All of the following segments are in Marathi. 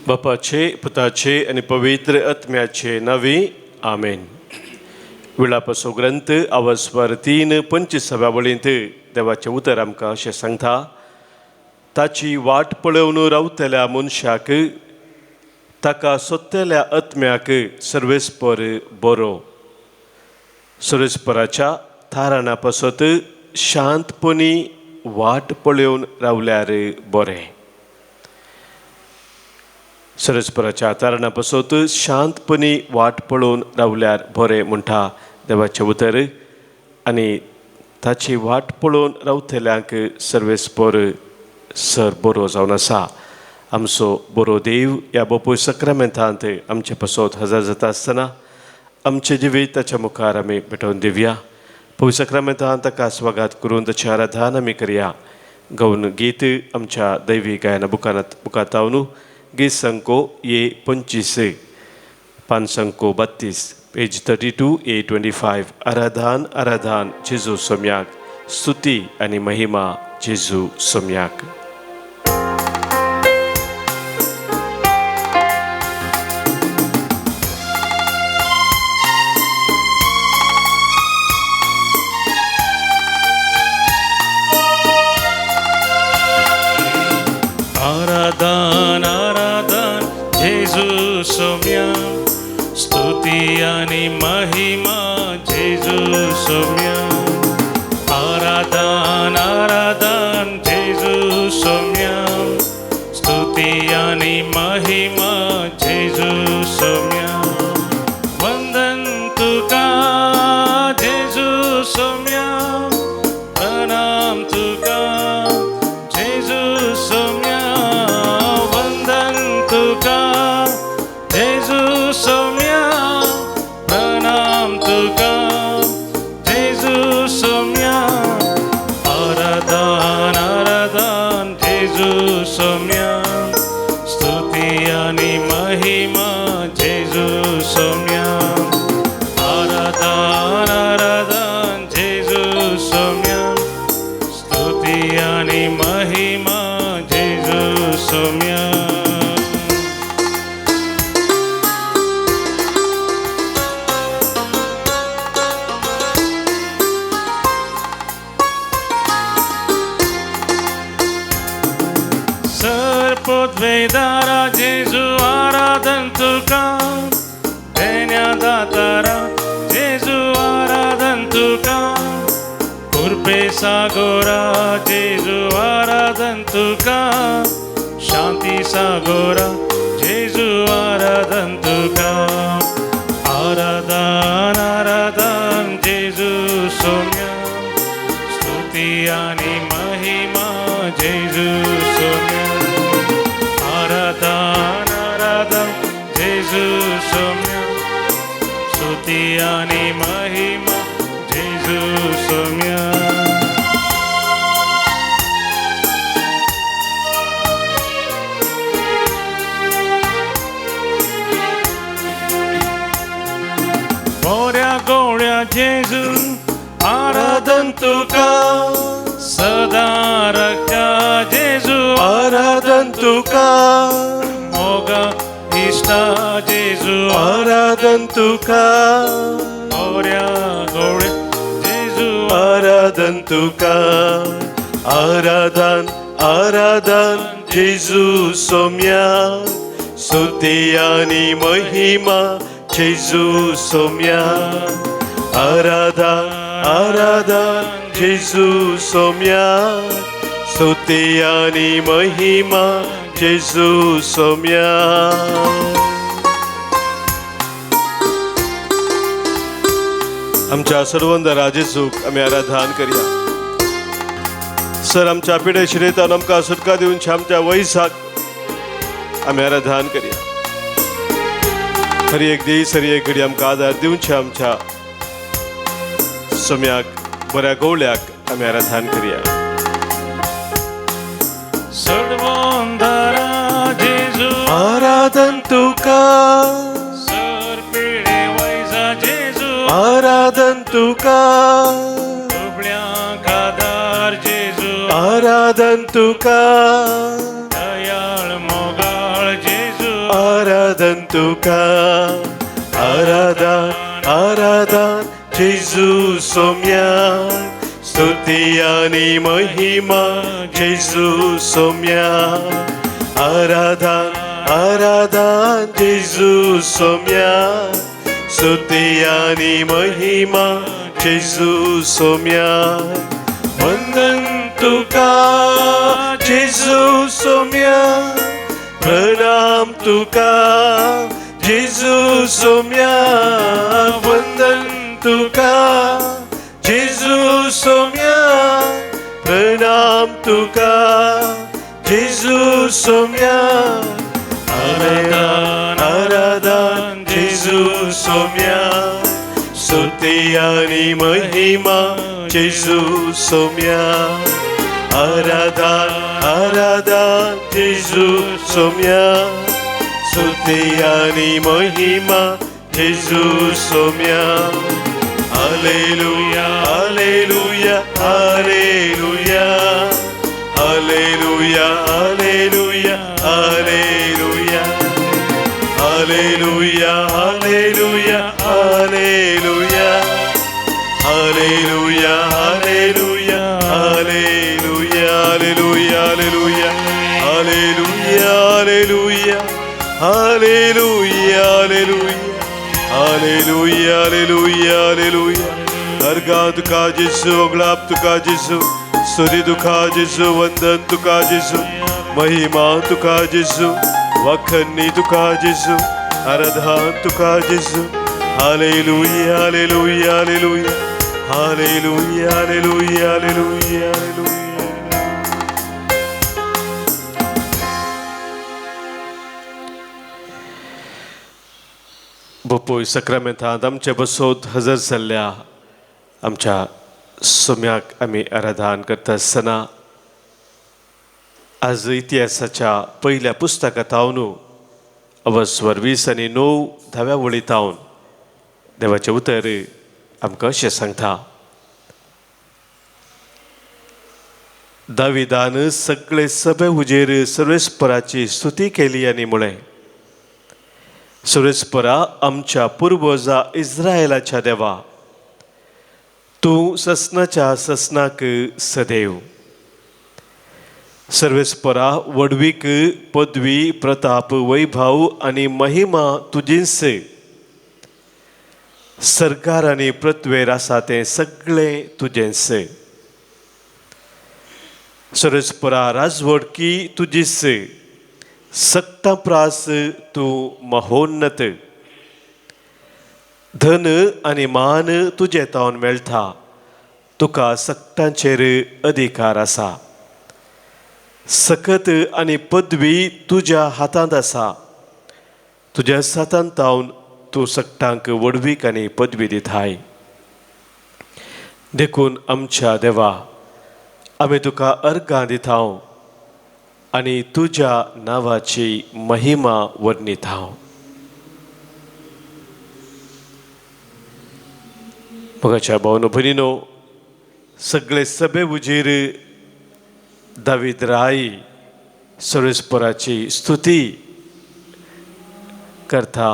बापाचे पुताचे आणि पवित्र आत्म्याचे नावे आमेन. विलापाचो ग्रंथ आवाजवार 3:25 वळींत देवाचें उतर आमकां अशें सांगता. ताची वाट पळोवन रावतल्या मनशाक ताका सोदतल्या आत्म्याक सर्वेस्पर बरो. सर्वेस्पराच्या थाराणा पासत शांतपणी वाट पळोवन रावल्यार बरें. सर्वेस्पराच्या तारणा पासत शांतपणी वाट पळोवन रावल्यार बरें म्हणटा देवाचें उतर. आनी ताची वाट पळोवन रावतल्यांक सर्वेस्पर सर बरो जावन आसा. आमचो बरो देव ह्या बापूय सक्रामेंतांत आमचे पासत हजर जाता आसतना आमचे जिवीत ताच्या मुखार आमी पेटोवन दिवया. पवित्र सक्रामेंतांत ताका स्वागत करून ताचें आराधन आमी करया. गौन गीत आमच्या दैवी गायना बुकांत हांव गीत संको A25 पान संको 32 पेज 32 A25. आराधन आराधन जेजू सोम्याक, स्तुती आनी महिमा जेजू सोम्याक. आराधन आराधन जेजू सोम्याक, स्तुती आनी महिमा जेजू सोम्याक. आराधन आराधन जेजू सोम्याक, स्तुती आनी महिमा जेजू सोम्याक. वंदन तुका जेजू सोम्याक, प्रणाम तुका जेजू सोम्याक. वंदन तुका जेजू सोम्याक, प्रणाम तुका जेजू सोम्याक. आराधन आराधन जेजू सोम्याक, स्तुती आनी महिमा जेजू सोम्याक. आराधन आराधन जेजू सोम्याक, स्तुती आनी महिमा जेजू सोम्याक. सर्पोद्वेदारा जेजू आराधन तुका, देण्या दातारा जेजू आराधन तुका. कृपे सागोरा जेजू आराधन तुका, शांती सागोरा जेजू आराधन तुका. आराधन आराधन जेजू सोम्याक, स्तुती आनी महिमा जेजू सोम्याक. आराधन आराधन जेजू सोम्याक, स्तुती आनी महिमा जेजू सोम्याक. मोऱ्या गोळ्या जेजू आराधन तुका, सदा रक्षा जेजू आराधन तुका, मोगा इष्टा जेजू आराधन तुका, मोऱ्या गोळ्या जेजू आराधन तुका. आराधन आराधन जेजू सोम्याक, स्तुती आनी महिमा जेजू सोम्याक. आराधन आराधन जेजू सोम्याक, स्तुती आनी महिमा जेजू सोम्याक. आमच्या सर्वंदरा जेजूक आमी आराधन करया. सर आमच्या पिढे शिरयतान आमकां सुटका दिवनच्या आमच्या वयसाक आमी आराधन करया. खरी एक दीस खरी एक घडी आमकां आदार दिवच्या आमच्या सोम्याक बऱ्या गवळ्याक आमी आराधन करया. सर्वंदरा जेजू आराधन तुका, सर पिळे वैजा जेजू आराधन तुका, दुबळ्यांक आदार जेजू आराधन तुका, दयाळ मोगाळ जेजू तुका आराधन आराधन जेजू सोम्या स्तुती आणि महिमा जेजू सोम्या आराधन आराधन जेजू सोम्या स्तुती आणि महिमा जेजू सोम्या वंदन तुका जेजू सोम्या प्रणाम तुका जेजू सोम्या वंदन तुका जेजू सोम्या प्रणाम तुका जेजू सोम्या आराधन आराधन जेजू सोम्या स्तुती आणि महिमा जेजू सोम्या आराधन आराधन जेजू सोम्या स्तुती आणि महिमा जेजू सोम्या hallelujah hallelujah hallelujah hallelujah hallelujah hallelujah hallelujah hallelujah hallelujah hallelujah hallelujah hallelujah hallelujah hallelujah hallelujah hallelujah hallelujah hallelujah hallelujah अर्गा तुका जेजू ओगलाप तुका जेजू स्तुती तुका जेजू वंदन तुका जेजू महिमा तुका जेजू वखणी तुका जेजू आराधन तुका Jezu hallelujah hallelujah hallelujah hallelujah hallelujah hallelujah hallelujah बोपोय सक्रामेंतांत आमचे बसोत हजर जाल्ल्या आमच्या सोम्याक आमी आराधन करता आसतना आज इतिहासाच्या पयल्या पुस्तकांतावन अवस्वर 20 आनी 9 वळींतावन देवाचें उतर आमकां अशें सांगता दाविदान सगळे सभे हुजेर सर्वेस्पराची स्तुती केली आनी म्हळें सर्वेस्परा आमच्या पुर्वजा इस्रायेलाच्या देवा तूं ससनाच्या ससनाक सदैव सर्वेस्परा वडवीक पदवी प्रताप वैभव आनी महिमा तुजींच सरकार आनी पृथ्वेर आसा तें सगळें तुजेंच सर्वेस्परा राजवडकी तुजीच सक्ता प्रास तूं महोन्नत धन आनी मान तुजे तावन मेळटा तुका सक्तांचेर अधिकार आसा सकत आनी पदवी तुज्या हातांत आसा तुज्या हातांत तावन तूं सक्तांक वडवीक आनी पदवी दिताय देखून आमच्या देवा आमी तुका अर्गां दिता आनी तुज्या नांवाची महिमा वर्णिता मोगाच्या भावनो भयणीनो सगळे सभे उजेर दावीद राय सर्वेस्पराची स्तुती करता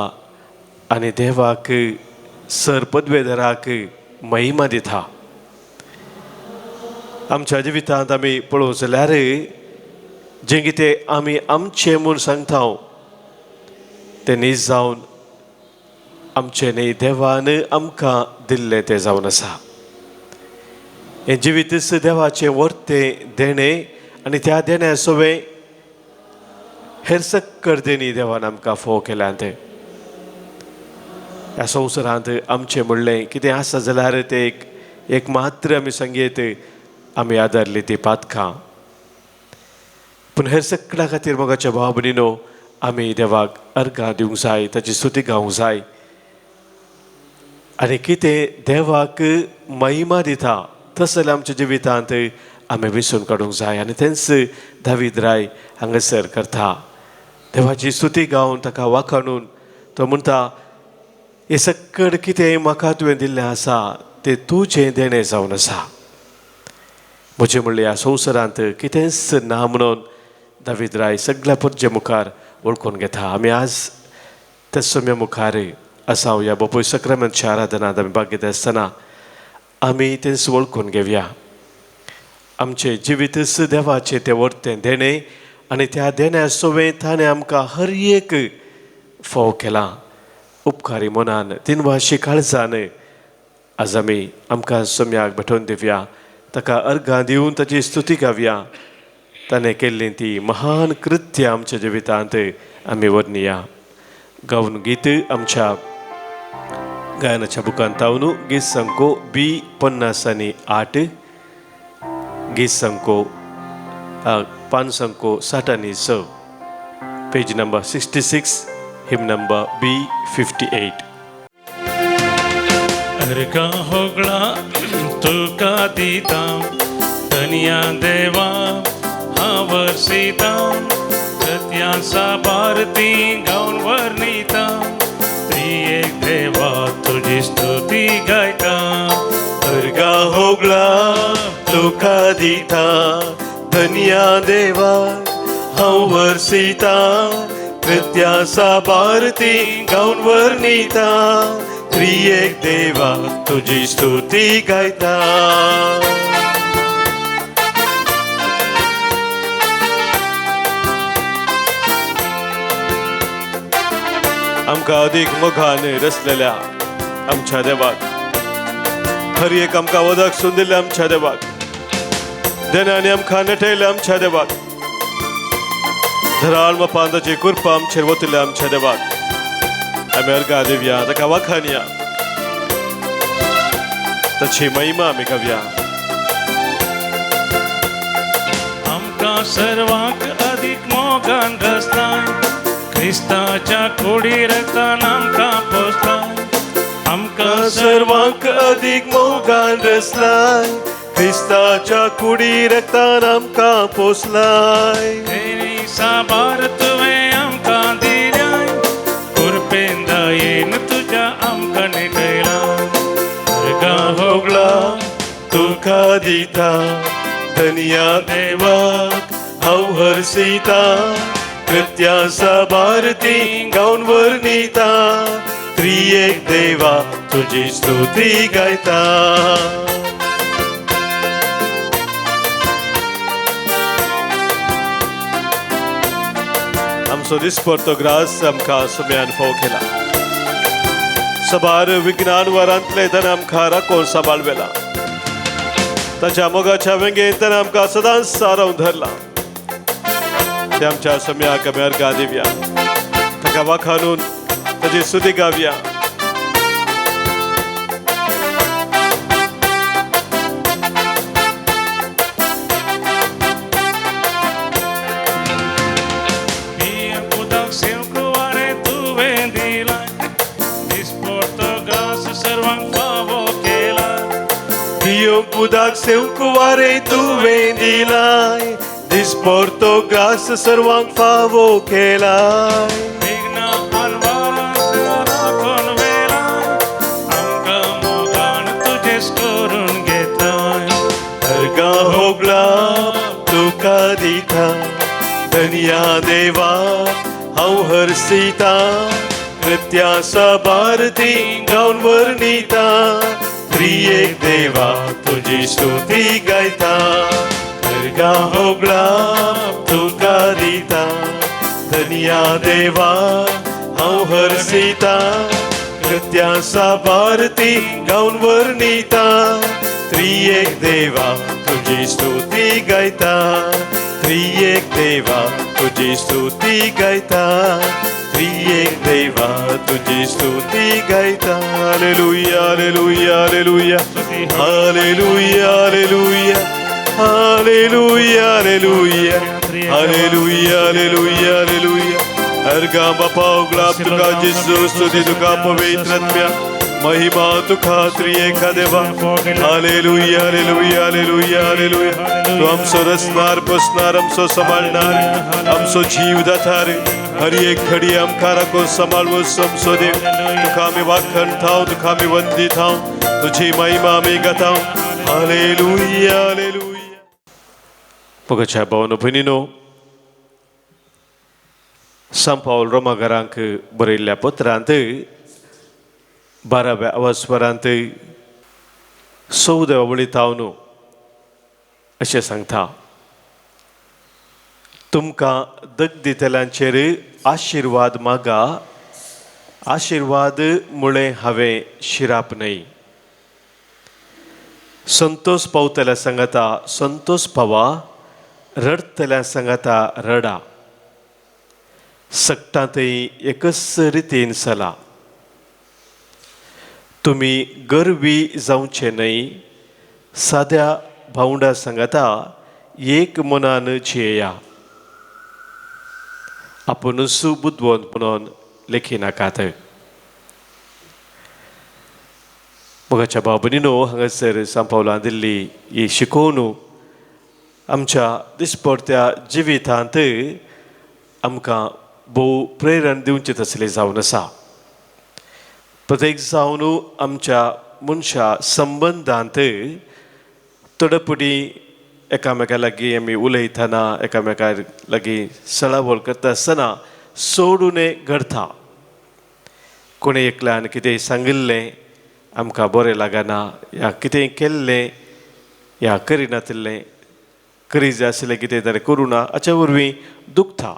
आनी देवाक सर पदवेधराक महिमा दिता आमच्या जिवितांत आमी पळोवंक जाल्यार जें कितें आमी आमचें म्हूण सांगता तें न्ही जावन आमचें न्ही देवान आमकां दिल्लें तें जावन आसा हें जिवीतच देवाचें वर्तें देणें आनी त्या देण्या सोबे हेर सक्कर देणी देवान आमकां फोव केल्यात ह्या संवसारांत आमचें म्हणलें कितें आसा जाल्यार तें एक मात्र आमी सांगयत आमी आदारली ती पातकां पूण हेर सगळ्या खातीर मोगाच्या भाव भयणीनो आमी देवाक अर्गां दिवंक जाय ताची स्तुती गावंक जाय आनी कितें देवाक महिमा दिता तस जाल्यार आमच्या जिवितांत आमी विसरून काडूंक जाय आनी तेंच दावीद राय हांगासर करता देवाची स्तुती गावन ताका वाखाणून तो म्हणटा हे सकड कितें म्हाका तुवें दिल्लें आसा तें तुजें देणें जावन आसा म्हजें म्हणलें ह्या संवसारांत कितेंच ना म्हणून दावीद राय सगळ्या परजे मुखार वळखून घेता आमी आज त्या सोम्या मुखार असावया बापूय सक्रामेंतच्या आराधनांत आमी भाग घेत आसतना आमी तेंच वळखून घेवया. आमचें जिवीतच देवाचें तें वर्तें देणें आनी त्या देण्या सोबें ताणें आमकां हर एक फोव केलां. उपकारी मनान दिनवाशी काळजान आज आमी आमकां सोम्याक भेटोवन दिवया, ताका अर्गां दिवन ताची स्तुती गावया. ताणें केल्लीं ती महान कृत्यां आमच्या जिवितांत आमी वर्णिया. गावन गीत आमच्या गायनाच्या बुकांत तावनू गीत संको B50 गीत संको 560 पेज नंबर 66 हिम नंबर B58. अर्गा होगळा तुका दिता धन्या देवा हावर सीता सत्याचा भारती गाऊन वर्णिता एक देवा तुझी स्तुती गायता. अर्गा होगळा तुका दिता धन्या देवा हांव वर्सिता कृत्यासा भारती गाऊन वर्णिता त्रिएक देवा तुझी स्तुती गायता. आमकां अदीक मोगान रचलेल्या आमच्या देवाक, हर एक आमकां वदक सून दिल्ल्या आमच्या देवाक, देण्यानी आमकां नटयल्या आमच्या देवाक, धराळ मोपांताची कृपा आमचेर वतल्या आमच्या देवाक आमी अर्गां दिवया, ताका वखाणया, ताची महिमा आमी गावया. आमकां सर्वांक अदीक मोगान रचलाय क्रिस्ताच्या कुडी रक्तान आमकां पोसलाय. आमकां सर्वांक अदीक मोगान रचलाय क्रिस्ताच्या कुडी रक्तान आमकां पोसलाय. तेरी साबार तुवें आमकां दिल्याय कुरपेन दयेन तुज्या आमकां निटयलाय. अर्गां होगळा तुका दिता धन्या देवाक हांव हरसिता कृत्यासा भारती गाऊन वर्णिता त्रिएक देवा तुझी स्तुती गायता. आमचो दिसपरतो ग्रास आमकां सोम्यान फोव केला. सबार विज्ञान वरांतले ताणें आमकां राखोवन सांबाळवेला. ताच्या मोगाच्या वेंगेन ताणें आमकां सदांच सारोवन धरला. ते आमच्या सोम्याक आमी अर्गां दिवया, ताका वाखाणून ताची स्तुती गावया. उदक सेवकुवारे तुवें दिलाय दिसपडतो ग्रास सर्वांक फावो केला. पियोंक उदक सेवकुवारे तुवें दिलाय दिसपरतो ग्रास सर्वांक फावो केलाय. विघ्ना अनवारांत राखून वेलाय आमकां मोगान तुजेच करून घेतलाय. अर्गां होगळा तुका दिता धन्या देवा हांव हरसिता कृत्यासा भारती गाऊन वर्णिता त्रिएक देवा तुझी स्तुती गायता. अर्गां होगळा तुका दिता धन्या देवा हांव हरसिता कृत्यासा भारती गाऊन वर्णिता त्रिएक देवा तुझी स्तुती गायता. त्रिएक देवा तुझी स्तुती गायता. त्रिएक देवा तुझी स्तुती गायता. Hallelujah hallelujah hallelujah hallelujah hallelujah hallelujah hallelujah hallelujah hallelujah hallelujah. अर्गां बापा उगडा तुका जिजू स्तुती तुका पवित्रात्म्या महिमा तुका त्रिएका देवा. Hallelujah hallelujah hallelujah hallelujah. तू आमचो रचणार पोसणार आमचो सांबाळणार आमचो जीव दातार हर एक घडी आमकां राखून सांबाळूस आमचो देव. तुका आमी वाखण थाव तुका आमी वंदी थाव तुजी महिमा आमी गाताव. Hallelujah hallelujah. मोगाच्या भावन भयणीनो, सांत पावल रोमाकारांक बरयल्ल्या पत्रांत 12व्या अवस्वरांत 14व्या वळींतावन अशें सांगता, तुमकां दग दितल्यांचेर आशिर्वाद मागा, आशिर्वाद मुळे हांवें शिराप न्हय. संतोष पावतल्या सांगाता संतोष पावा, रडतल्या सांगाता रडा. सक्टांतय एकच रितीन चला. तुमी गर्वी जावचे न्हय, साद्या भावंडा सांगाता एक मनान जियेया. आपुणूच बुदवंत म्हणून लेखिनाकात. मोगाच्या भाव भयणीनो, हांगासर सांत पावलान दिल्ली ही शिकोवणूक आमच्या दिसपट्ट्या जिवितांत आमकां भोव प्रेरण दिवचें तसलें जावन आसा. प्रत्येक जावन आमच्या मनशा संबंदांत तडपडी एकामेका लागीं आमी उलयतना, एकामेका लागीं सळावळ करता आसतना सोडून घडटा. कोणें एकल्यान कितें सांगिल्लें आमकां बरें लागना, या कितें केल्लें या करिनातलें, करी जाय आसलें कितें ताणें करूं ना, हाच्या वरवीं दुखता.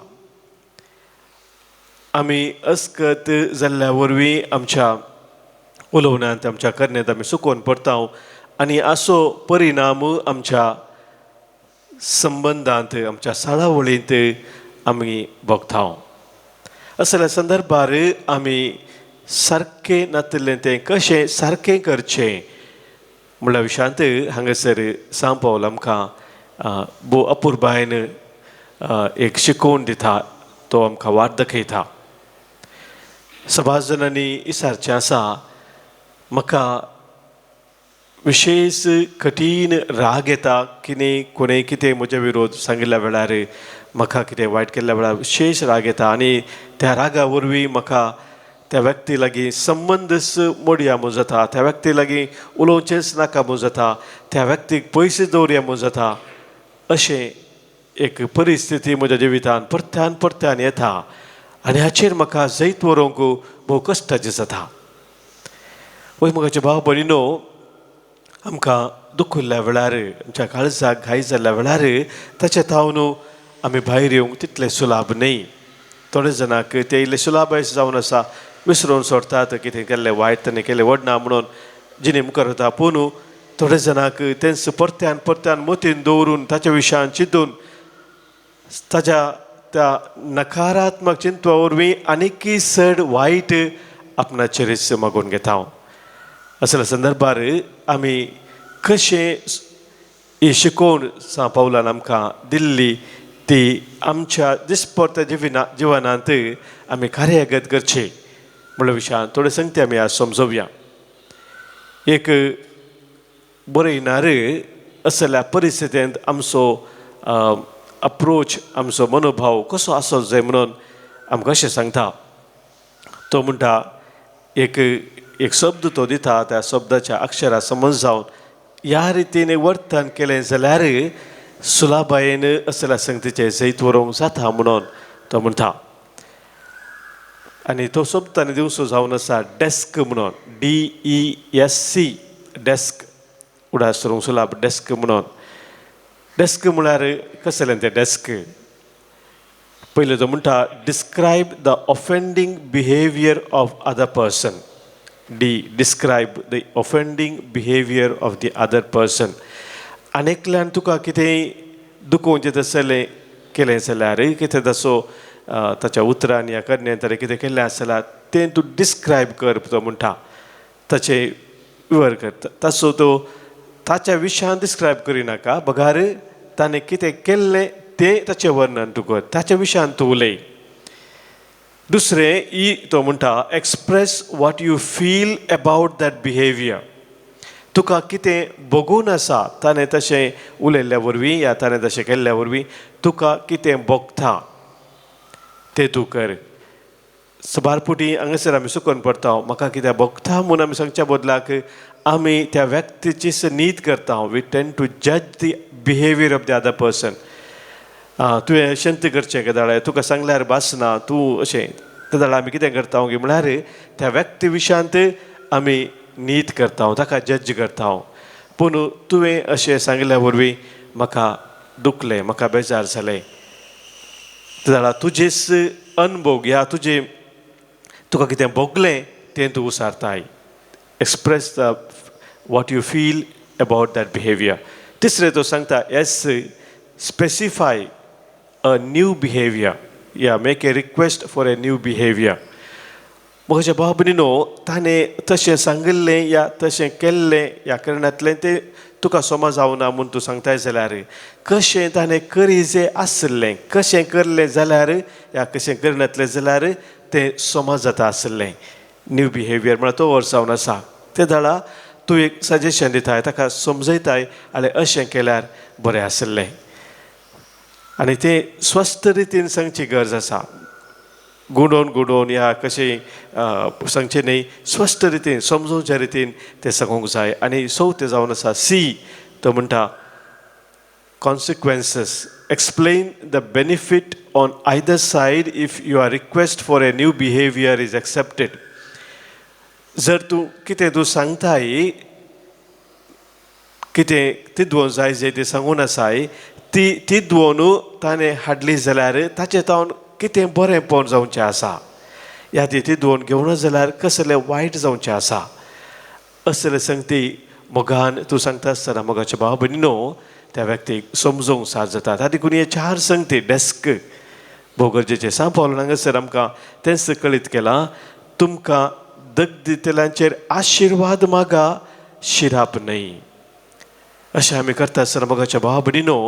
आमी अस्कत जाल्ल्या वरवीं आमच्या उलोवण्यांत, आमच्या करण्यांत आमी सुकोवन पडटा आनी असो परिणाम आमच्या संबंदांत, आमच्या साळावळींत आमी भोगता. असल्या संदर्भार आमी सारकें नातलें तें कशें सारकें करचें म्हणल्या विशयांत हांगासर सांत पावल आमकां भोव अपुर्बायेन एक शिकोवन दिता, तो आमकां वाट दाखयता. सभास जाणांनी विचारचें आसा, म्हाका विशेश कठीण राग येता, कोणें कितें म्हजे विरोध सांगिल्ल्या वेळार, म्हाका कितें वायट केल्ल्या वेळार विशेश राग येता आनी त्या रागा वरवीं म्हाका त्या व्यक्ती लागीं संबंदच मोडया म्हूण जाता, त्या व्यक्ती लागीं उलोवचेंच नाका म्हूण जाता, त्या व्यक्तीक पयस दवरया म्हूण जाता. अशें एक परिस्थिती म्हज्या जिवितांत परत्यान परत्यान येता आनी हाचेर म्हाका जैत व्हरूंक भोव कश्टाचें जाता. वय मोगाचे भाव भयणीनो, आमकां दुखुल्ल्या वेळार, आमच्या काळजाक घाय जाल्ल्या वेळार ताचे तावन आमी भायर येवंक तितलें सुलाभ न्हय. थोडे जाणांक ते इल्ले सुलाभ जावन आसा, विसरून सोडतात कितें केल्लें वायट ताणें केलें व्हडना म्हणून जिणे मुखार वता. पूण थोडे जाणांक तेंच परत्यान परत्यान मतीन दवरून ताच्या विशयान चिंतून ताच्या त्या नकारात्मक चिंतवा वरवीं आनीक चड वायट आपणाचेरच मागून घेता. असल्या संदर्भार आमी कशें ही शिकोवन सांत पावलान आमकां दिल्ली ती आमच्या दिसपट्ट्या जिवनांत आमी कार्यागत करची म्हणल्या विशयान थोडे संगती आमी आज समजोवया. एक बरयणार असल्या परिस्थितींत आमचो अप्रोच, आमचो मनोभाव कसो आसो जाय म्हणून आमकां अशें सांगता. तो म्हणटा, एक शब्द तो दिता, त्या शब्दाच्या अक्षरां समज जावन ह्या रितीन वर्तन केलें जाल्यार सुलाभायेन असल्या संगतीचें जैत व्हरूंक जाता म्हणून तो म्हणटा. आनी तो शब्द ताणें दिवचो जावन आसा डेस्क म्हणून, DESC, डेस्क. उडास करूंक सुलाभ डेस्क म्हणून. डेस्क म्हळ्यार कसलें तें डेस्क? पयलें तो म्हणटा, describe the offending behaviour of other person. Describe the offending behaviour of the other person. आनेकल्यान तुका कितेंय दुखोवचें तसलें केलें जाल्यार, कितें तसो ताच्या उतरान या करण्यान ताणें कितें केल्लें आसल्यार तें तूं डिस्क्रायब कर, तो म्हणटा. ताचें विवर कर. तसो तो ताच्या विशयान डिस्क्रायब करिनाका, बगार ताणें कितें केल्लें तें ताचें वर्णन तूं कर, ताच्या विशयान तूं उलय. दुसरें तो म्हणटा, express what you feel about that behaviour. तुका कितें भोगून आसा ताणें तशें उलयल्ल्या वरवीं या ताणें तशें केल्ल्या वरवीं तुका कितें भोगता तें तूं कर. सबारपुटी हांगासर आमी सुकोवन पडटा. म्हाका कितें भोगता म्हूण आमी सांगच्या बदलाक आमी त्या व्यक्तीचीच नीद करता. वी टेंड टू जज the behaviour of the other person. तुवें शंत करचें गजाळे तुका सांगल्यार भासना तूं अशें ते जाल्यार आमी कितें करता गे म्हळ्यार त्या व्यक्ती विशयांत आमी नीत करता ताका जज करता पूण तुवें अशें सांगल्या वरवीं म्हाका दुखलें म्हाका बेजार जालें ते जाल्यार तुजेच अनुभव या तुजें तुका कितें भोगलें तें तूं उसारताय express the what you feel about that behaviour तिसरें तो सांगता S specify a new behaviour या make a request for a new behaviour म्हज्या भाव भयणीनो ताणें तशें सांगिल्लें या तशें केल्लें ह्या कारणांतलें तें तुका समज जावना म्हूण तूं सांगताय जाल्यार कशें ताणें करी जें आसलें कशें करलें जाल्यार या कशें करनातलें जाल्यार तें समज जाता आसलें न्यू बिहेवियर म्हळ्यार तो वर्स जावन आसा तें जाल्यार तूं एक सजेशन दिताय ताका समजयताय आनी अशें केल्यार बरें आसलें आनी तें स्वस्थ रितीन सांगची गरज आसा गुडोवन या कशें सांगचें न्ही स्वस्थ रितीन समजूच्या रितीन तें सांगूंक जाय आनी चवथें जावन आसा सी तो म्हणटा consequences explain the benefit on either side if your request for a new behaviour is accepted जर तूं कितें तूं सांगताय कितें तिदवोन जाय जें तें सांगून आसाय ती तिदवोनू ताणें हाडली जाल्यार ताचें तावन कितें बरेंपण जावचें आसा या ती तिदवोन घेवना जाल्यार कसलें वायट जावचें आसा असलें संगती मोगान तूं सांगता आसतना मोगाच्या भाव भयणीनो त्या व्यक्तीक समजूंक साद जाता तातूंत हे 4 संगती डेस्क भोव गरजेचें सांग पावलो हांगासर आमकां तेंच कळीत केलां तुमकां दितेल्यांचेर आशिर्वाद मागा शिराप न्हय अशें आमी करता आसतना मोगाच्या भाव भयणीनो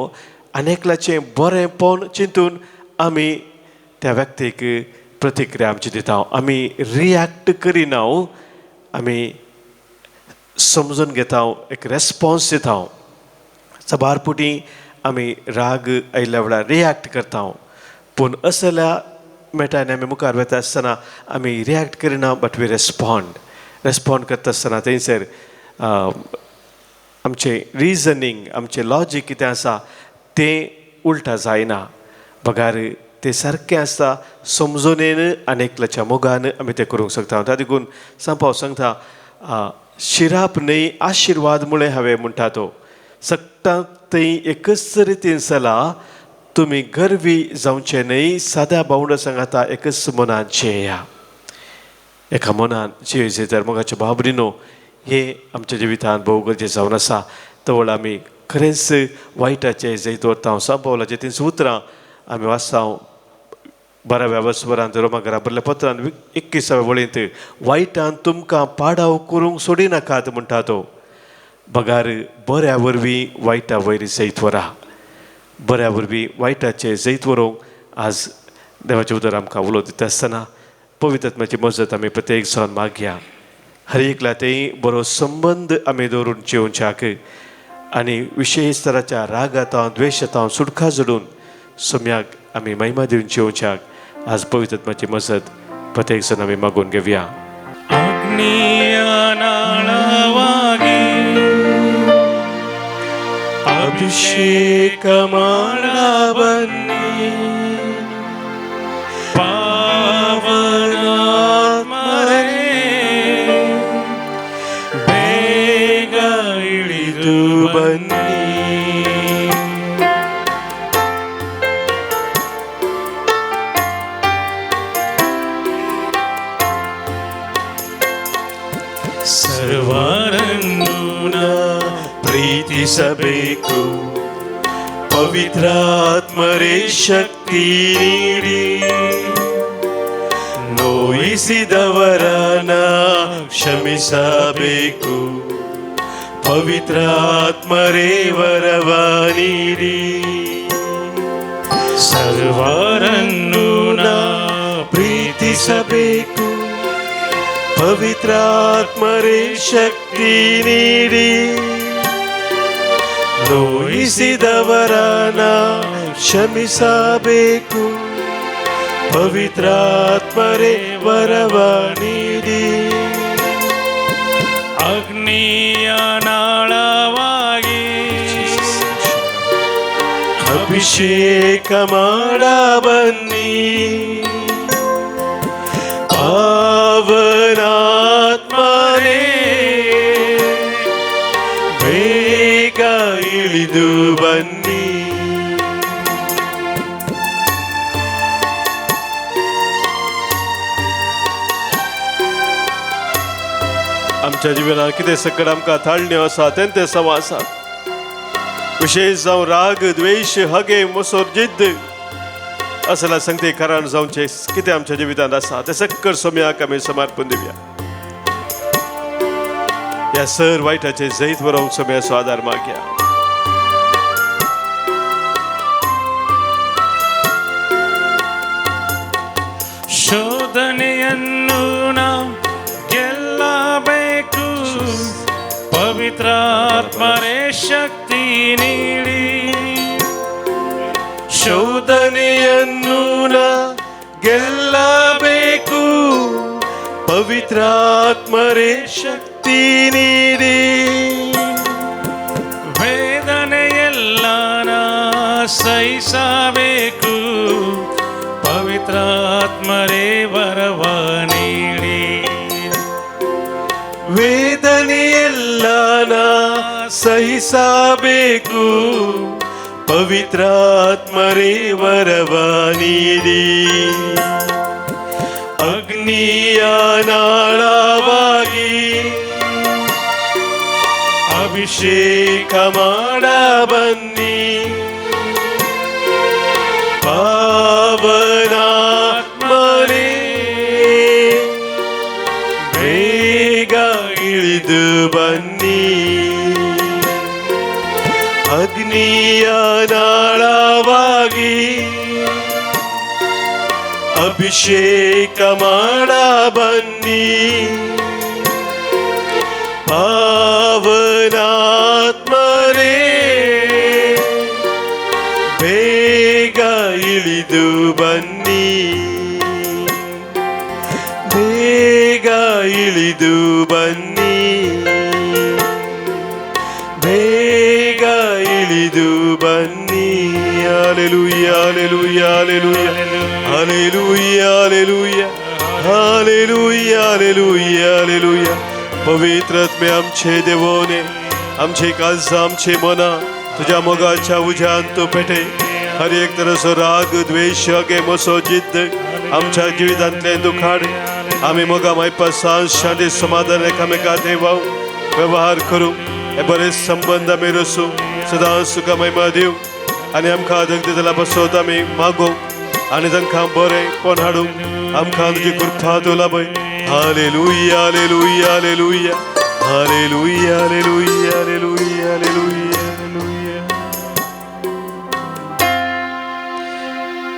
आनेकल्याचें बरेंपण चिंतून आमी त्या व्यक्तीक प्रतिक्रिया आमची दिता आमी रिएक्ट करिना आमी समजून घेता एक रेस्पॉन्स दिता सबारपुटी आमी राग आयिल्ल्या वेळार रिएक्ट करता पूण असल्या मेटांनी आमी मुखार वता आसतना आमी रिएक्ट करिना बट वी रेस्पॉन्ड करता आसतना थंयसर आमचें रिजनींग आमचें लॉजीक कितें आसा तें उलटा जायना बगार तें सारकें आसता समजून येन आनेकल्याच्या मोगान आमी तें करूंक शकता त्या देखून सांगपाक सांगता शिराप न्हय आशिर्वाद मुळे हांवें म्हणटा तो सक्ता थंय एकच रितीन सला तुमी गर्वी जावचें न्हय साद्या भावंड सांगाता एकच मनान जेया एका मनान जे तर मोगाच्या भाव भयणीनो हे आमच्या जिवितांत भोव गरजेचें जावन आसा तवळ आमी खरेंच वायटाचें जैत व्हरता सांपावलाचें 3 उतरां आमी वाचता बऱ्या वेवस्वरांत रोमाकारा बरल्या पत्रांत 21व्या वळींत वायटान तुमकां पाडाव करूंक सोडिनाकात म्हणटा तो बगार बऱ्या वरवीं वायटा वयर जैत व्हरा बऱ्या वरवीं वायटाचें जैत व्हरूंक आज देवाचें उदर आमकां उलोव दिता आसतना पवित्र आत्म्याची मजत आमी प्रत्येक सण मागया हर एकल्या तें बरो संबंद आमी दवरून जेवच्याक आनी विशेश तराच्या रागातां द्वेशातां सुटका जोडून सोम्याक आमी महिमा दिवन जेवच्याक आज पवित्र आत्म्याची मजत प्रत्येक सण आमी मागून घेवया अभिषेक माळा बन्नी पावन आत्मा रे ಬೇಗ ಇಳಿದು ಬನ್ನಿ ಸರ್ವರನ್ನು ಪ್ರೀತಿಸಬೇಕು ಪವಿತ್ರಾತ್ಮರೇ ಶಕ್ತಿ ನೀಡಿ ನೋಯಿಸಿದವರನ ಕ್ಷಮಿಸಬೇಕು ಪವಿತ್ರಾತ್ಮರೇ ವರವ ನೀಡಿ ಸರ್ವರನ್ನು ಪ್ರೀತಿಸಬೇಕು ಪವಿತ್ರಾತ್ಮರೇ ಶಕ್ತಿ ನೀಡಿ ನೋಯಿಸಿದವರನ ಕ್ಷಮಿಸಬೇಕು ಪವಿತ್ರಾತ್ಮರೇ ವರವ ನೀಡಿ ಅಗ್ನಿಯ ನಾಳವಾಗಿ ಅಭಿಷೇಕ ಮಾಡ ಬನ್ನಿ ಪಾವನಾತ್ಮನೇ ಬೇಗ ಇಳಿದು ಬನ್ನಿ. आमच्या जिवनात कितें संकट आमकां थाळण्यो आसा तें समासात विशेष जावं राग द्वेष हगे मोसोर जिद्द असल्या संगती कारण जावचे कितें आमच्या जिवितांत आसा ते सक्कड सोम्याक आमी समर्पण दिवया. ह्या सर वायटाचे जैत बरोवंक सोम्याचो आदार मागया. ಶೋಧನೆಯನ್ನು ನಾವು ಗೆಲ್ಲಬೇಕು, ಪವಿತ್ರಾತ್ಮರೇ ಶಕ್ತಿ ನೀಡಿ. ಶೋಧನೆಯನ್ನು ನಾ ಗೆಲ್ಲಬೇಕು, ಪವಿತ್ರಾತ್ಮರೇ ಶಕ್ತಿ ನೀಡಿ. ವೇದನೆಯೆಲ್ಲ ನಾ ಸಹಿಸಬೇಕು, ಪವಿತ್ರಾತ್ಮರೇ ವರವ ನೀಡಿ. ವೇದನೆಯೆಲ್ಲ ನಾ ಸಹಿಸಬೇಕು, ಪವಿತ್ರಾತ್ಮರೇ ವರವ ನೀಡಿ. ಅಗ್ನಿಯ ನಾಳವಾಗಿ ಅಭಿಷೇಕ ಮಾಡ ಬನ್ನಿ ಪಾವನಾತ್ಮನೇ ಬೇಗ ಇಳಿದು ಬನ್ನಿ. ಅಗ್ನಿಯ ನಾಳವಾಗಿ ಅಭಿಷೇಕ ಮಾಡ ಬನ್ನಿ ಪಾವನಾತ್ಮನೇ ಬೇಗ ಇಳಿದು ಬನ್ನಿ. ಬೇಗ ಇಳಿದು ಬನ್ನಿ. ಬೇಗ ಇಳಿದು ಬನ್ನಿ. Hallelujah hallelujah hallelujah hallelujah hallelujah hallelujah hallelujah. पवित्र आत्मे आमचे देवोने आमचे काळजां आमचे मना तुझ्या मोगाच्या उज्यान तूं पेटय. हर एक तरेचो राग द्वेष हगे मोसो जिद्द आमच्या जिवितांतल्यान तूं काड. आमी मोगा मायपा सांज शांती समाधान एकामेका देवाव व्यवहार करूं. हे बरे संबंध आमी रसूं सदां सुखा महिमा दिवं आनी आमकां जगदितला बसोत आमी मागोवं आनी तांकां बरें कोण हाडूं. आमकां तुजी कृपा तूं लाभय. Hallelujah hallelujah hallelujah hallelujah hallelujah hallelujah hallelujah.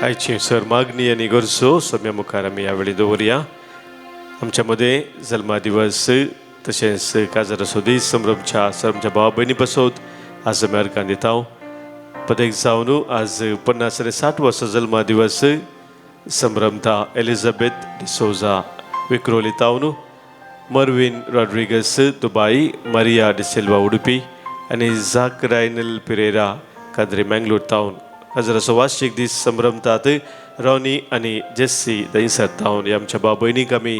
आयची सर मागणी आनी गरजो सम्या मुखार आमी ह्या वेळी दवरया. आमच्या मध्ये जल्मा दिवस तशेंच काजाराचो दीस संभ्रमच्या आमच्या भावा भयणी पासत आज आमी अर्गां दिता. पदेक जावन आज 50 वर्सां जल्मा दिवस संभ्रमता एलिझाबेथ डिसोजा विक्रोली तावन, मर्विन रॉड्रिगस दुबाई, मरिया डिसिल्वा उडुपी आनी झाकरायनल पिरेरा काद्री मँगलोर तावन काजाराचो वार्षिक दीस संभ्रमतात. रॉनी आनी जेस्सी दहिंसर तावन ह्या आमच्या भाव भयणीक आमी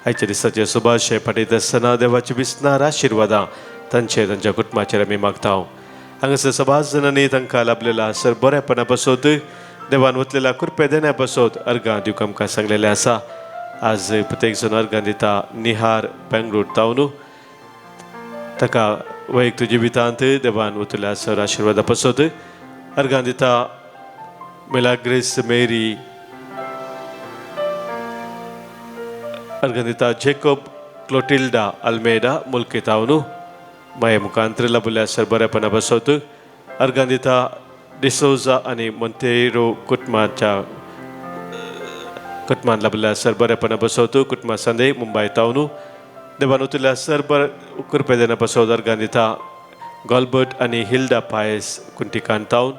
आयच्या दिसाचे सुभाशय पाठयता आसतना देवाची विस्नार आशिर्वादां तांचेर तांच्या कुटुंबाचेर आमी मागता. हांगासर सभास जणांनी तांकां लाभलेला सर बरेपणा पासत देवान वतलेल्या कृपे देण्या पासत अर्गां दिवंक आमकां सांगलेलें आसा. आज प्रत्येक जण अर्गां दिता. निहार बेंगलोर तावन ताका वैयक्तीक जिवितांत देवान वतलेल्या सर आशिर्वादा पासत अर्गां दिता. मिलाग्रेस मेरी अर्गां दिता. जेकोब क्लोटिल्डा अल्मेडा मुल्की तावन माये मुखांतर लाभल्या सर बरेपणा पासत अर्गां दिता. डिसोजा आनी मोंतेरो कुटुंबान लाभल्या सर बरेपणा पासत कुटुंबा सांदे मुंबय तावन देवान वतलेल्या सर कृपे देण्या पासत अर्गां दिता. गॉल्बर्ट आनी हिल्डा पायस कुंटिकान तावन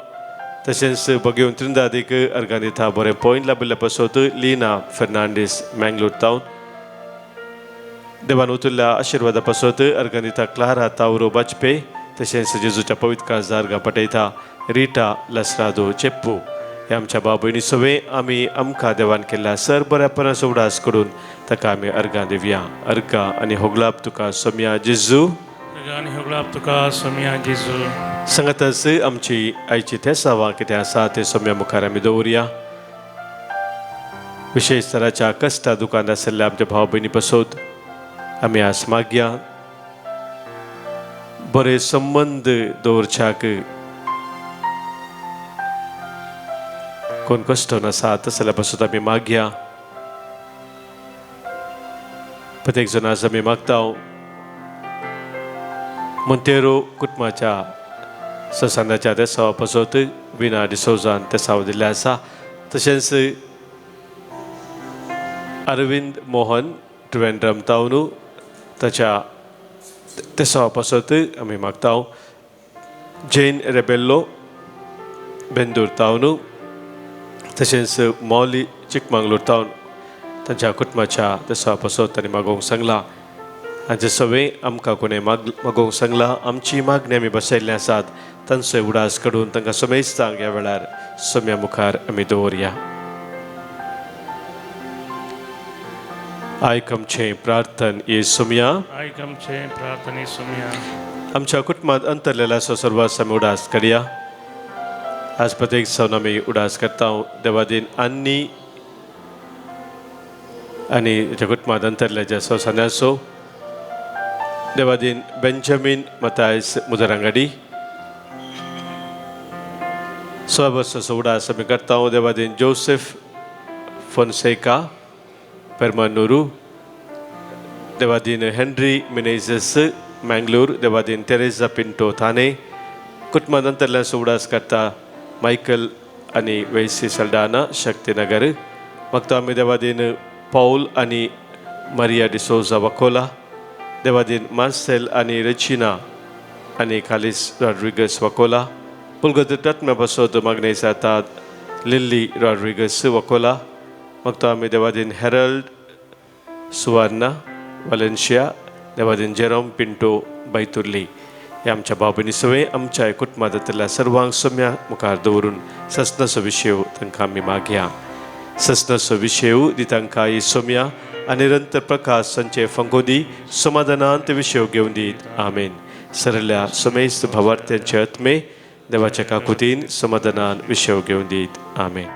तशेंच भगिवन त्रिंदादीक अर्गां दिता. बरें पॉयंट लाभल्या पासत लिना फेर्नांडीस मँगलोर तावन देवान वतलेल्या आशिर्वादा पासत अर्गां दिता. क्लारा तावरो बाजपे तशेंच जेजूच्या पवित्र काळजा अर्गां पाठयता. रिटा लसरादो चेप्पू हे आमच्या बाबूनी सवे आमी आमकां देवान केल्ल्या सर बऱ्यापणाचो उडास करून ताका आमी अर्गां दिवया. अर्गां आनी होगलाप तुका सोम्या जेजू. गाणी होगलाप तुका सोम्या जेजू. सांगातच आमची आयची तेसावां कितें आसा ते सोम्या मुखार आमी दवरया. विशेष तराच्या कश्टा दुकान आशिल्ल्या आमच्या भाव भयणी पासत आमी आस मागया बरे संबंद दवरच्याक. कोण कश्टन आसा तसल्या पासून आमी मागया. प्रत्येक जण आज आमी मागता मोंतेरो कुटुंबाच्या ससानाच्या तेसावा पासत विना डिसोजान तेसाव दिल्ले आसा. तशेंच अरविंद मोहन ट्रिवेंड्रम तावनू ताच्या तेसावा पासत आमी मागता. जैन रेबेल्लो बेंदूर तावनू तशेंच मौली चिकमंगळूर तावन तांच्या कुटुंबाच्या तेसावा पासत तांणी मागोवंक सांगला. आनी जे सवे आमकां कोणें मागोवंक सांगला आमची मागणी आमी बसयल्ले आसात तांचोय उडास काडून तांकां समेस्तांक ह्या वेळार सोम्या मुखार आमी दवरया. आयकमचें प्रार्थन ये सोम्या. आयकमचें प्रार्थने सोम्या. आमच्या कुटुंबात अंतरलेला सो सर्वांस आमी उडास करया. आज प्रत्येक सण आमी उडास करता देवादीन आनी ताच्या कुटुंबात अंतरल्या ज्या सौसान्याचो देवादीन बेंजामीन मतायस मुदरांगडी. 6 वर्साचो उडास आमी करता देवादीन जोसेफ फोन्सेका पेरमानुरू. देवादीन हेनरी मिनेझस मँगलोर. देवादीन तेरेजा पिंटो थाने. कुटुंबात अंतरल्याचो उडास करता मायकल आनी वेसी सल्डाना शक्तीनगर. मागता आमी देवादीन पौल आनी मारिया डिसोजा वकोला. देवादीन मार्सेल आनी रेचिना आनी कालिस रॉड्रिगस वकोला. पुलगत तत्म्या पासत मागणे जातात लिल्ली रॉड्रिगस वकोला. मागता आमी देवादीन हेरल्ड सुवार्ना वालेन्शिया. देवादीन जेरोम पिंटो बैतुर्ली. हे आमच्या भाव भयणी सवे आमच्या कुटुंबांतल्या सर्वांक सोम्या मुखार दवरून ससनाचो विशेव तांकां आमी मागया. ससनाचो विशेव दी तांकां ही सोम्या आनी निरंतर प्रकाश संचे फंगोदी समाधानांत विशेव घेवन दीत. आमेन. सरल्या समेस्त भावार्थ्यांचे आत्मे देवाच्या काकुतीन समाधानान विशेव घेवन दीत. आमेन.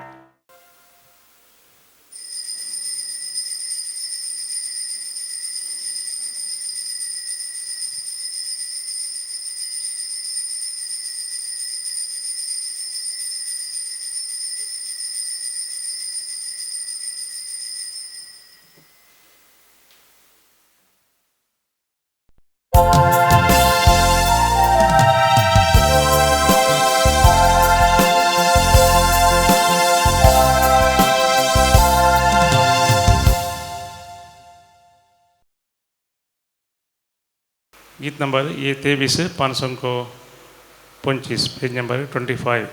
गीत नंबर ये 23 525 पेज नंबर 25.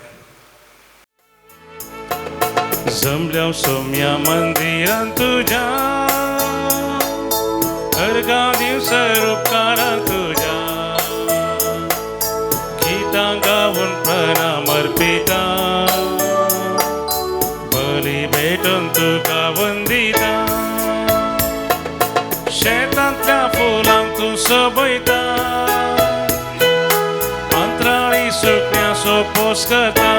जमल्या सोम्या मंदिरांत तुझ्या अर्गा दिवस उपकारांत तुझ्या गीतां गावून प्रणाम अर्पिता बली भेटून तुका वंदिता शेतांतल्या फुलांक तूं सोबयता अंतराळी सुकण्याचो पोस करता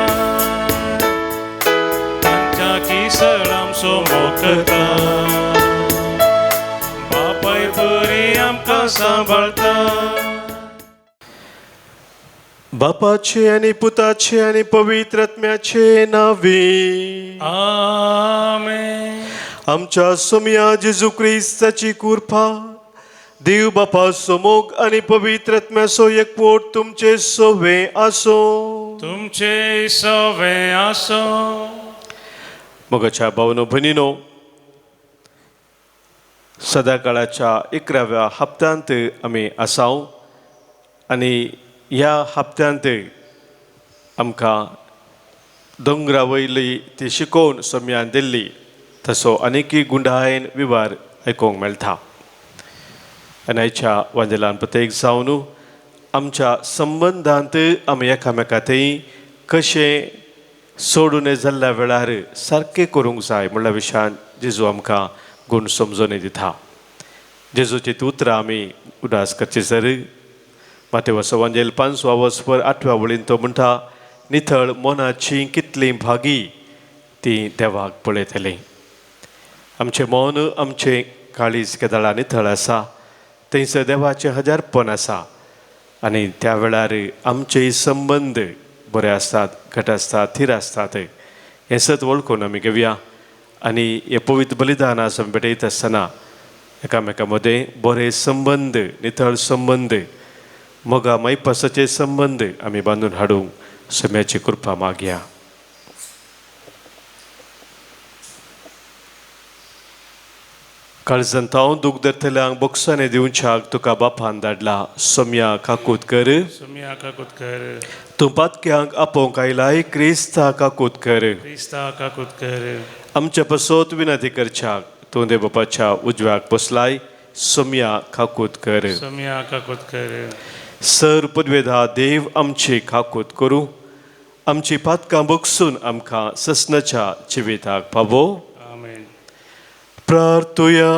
तांच्या किसळांचो मोग करता बापाय बरी आमकां सांबाळता. बापाचे आनी पुताचे आनी पवित्र आत्म्याचे नांवी आमेन. आमच्या सोम्या जेजू क्रिस्ताची कृपा देव बापाचो मोग आनी पवित्र आत्म्याचो एकवट तुमचे सोवे आसो. तुमचे सोवे आसो. मोगाच्या भावनो भयणीनो, सदाकाळाच्या 11व्या हप्त्यांत आमी आसाव आनी ह्या हप्त्यांत आमकां दोंगरा वयली ती शिकोवन सोम्यान दिल्ली तसो आनीकय गुंडायेन विवार आयकोंक मेळटा. आनी आयच्या वांजेलान प्रत्येक जावन आमच्या संबंदांत आमी एकामेकांतय कशें सोडून जाल्ल्या वेळार सारकें करूंक जाय म्हणल्या विशयान जेजू आमकां गूण समजोन दिता. जेजूची उतरां आमी उदास करचे सर. मातेवचो वंजेल 5 वचपर 8 वळीन तो म्हणटा, नितळ मनाची कितलीं भागी ती देवाक पळयतलीं. आमचें मन आमचें काळीज केदाळा नितळ आसा, थंयसर देवाचें हजारपण आसा. आनी त्या वेळार आमचे संबंद बरे आसतात, घट आसतात, थीर आसतात. हें सत वळखून आमी घेवया आनी हें पवित्र बलिदान आमी भेटयत आसतना एकामेका मदें बरे संबंद, नितळ संबंद, मोगा मैपासाचे संबंद आमी बांदून हाडूंक सम्याची कृपा मागया. काळजांत हांव दूख धरतल्यांक बोगसाने दिवच्याक तुका बापान धाडला. सोम्या काकूत कर, सुम्या काकूत कर, तूं पातक्यांक आपोवंक आयलाय. क्रिस्ता काकूत कर, क्रिस्ता काकूत कर, आमच्या पासत विनंती करच्याक तूं देव बापाच्या उजव्याक बसलाय. सोम्या काकूत कर, सुम्या काकूत कर, सर पदवेदा देव आमची काकूत करूं. आमची पातकां बोगसून आमकां ससनाच्या जिविताक पावो. आमेन. प्रार्थुया.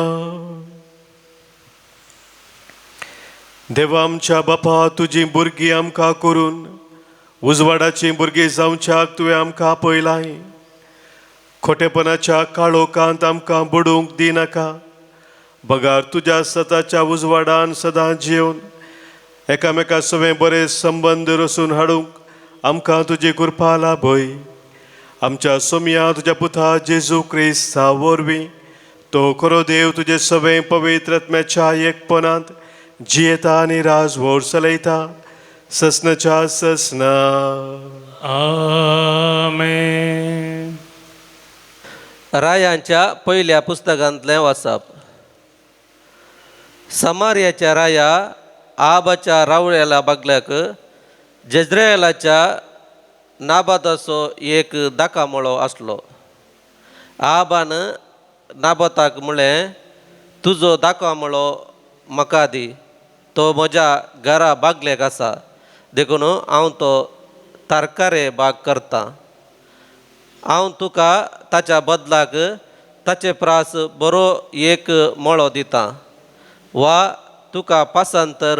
देवा आमच्या बापा, तुजी भुरगीं आमकां करून उजवाडाची भुरगीं जावच्याक तुवें आमकां आपयलाय. खोटेपणाच्या काळोखांत आमकां बुडूंक दिनाका. बगार तुज्या सताच्या उजवाडान सदां जिवन एकामेका सवें बरे संबंद रचून हाडूंक आमकां तुजी कृपा लाभय. आमच्या सोम्या तुज्या पुता जेजू क्रिस्ता वरवीं तो खरो देव तुजे सवें पवित्र आत्म्याच्या एकपणांत जियेता आनी राजवट चलयता ससनाच्या ससना. आमेन. रायांच्या पयल्या पुस्तकांतलें वाचप. समार्याच्या राया आहाबाच्या रावळ्याला बागल्याक जेज्रेलाच्या नाबाताचो एक दाकामळो आसलो. आहाबान नाबाताक म्हळें, तुजो दाकामळो म्हाका दी, तो म्हज्या घरा बागल्याक आसा, देखून हांव तो तारकारे बाग करतां. हांव तुका ताच्या बदलाक ताचे प्रास बरो एक मळो दितां, वा तुका पासांतर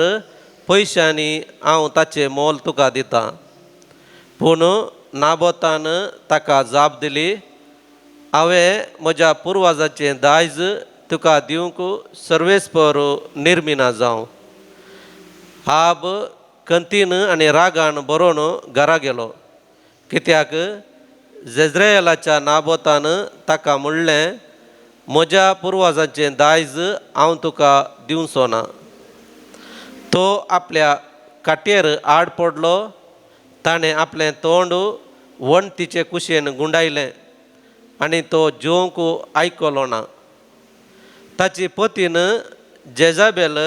पयशांनी हांव ताचें मोल तुका दितां. पूण नाबोतान ताका जाप दिली, हांवें म्हज्या पुर्वजाचें दायज तुका दिवंक सर्वेस्पर निर्मिना जावं. आहाब कंतीन आनी रागान बरोवन घरा गेलो, कित्याक जेज्रेलाच्या नाबोतान ताका म्हणलें, म्हज्या पुर्वजांचें दायज हांव तुका दिवचो ना. तो आपल्या काट्येर आड पडलो. ताणें आपलें तोंड वणटीचे कुशेन गुंडायलें आनी तो जेवंक आयकलो ना. ताची पतीन जेजाबेल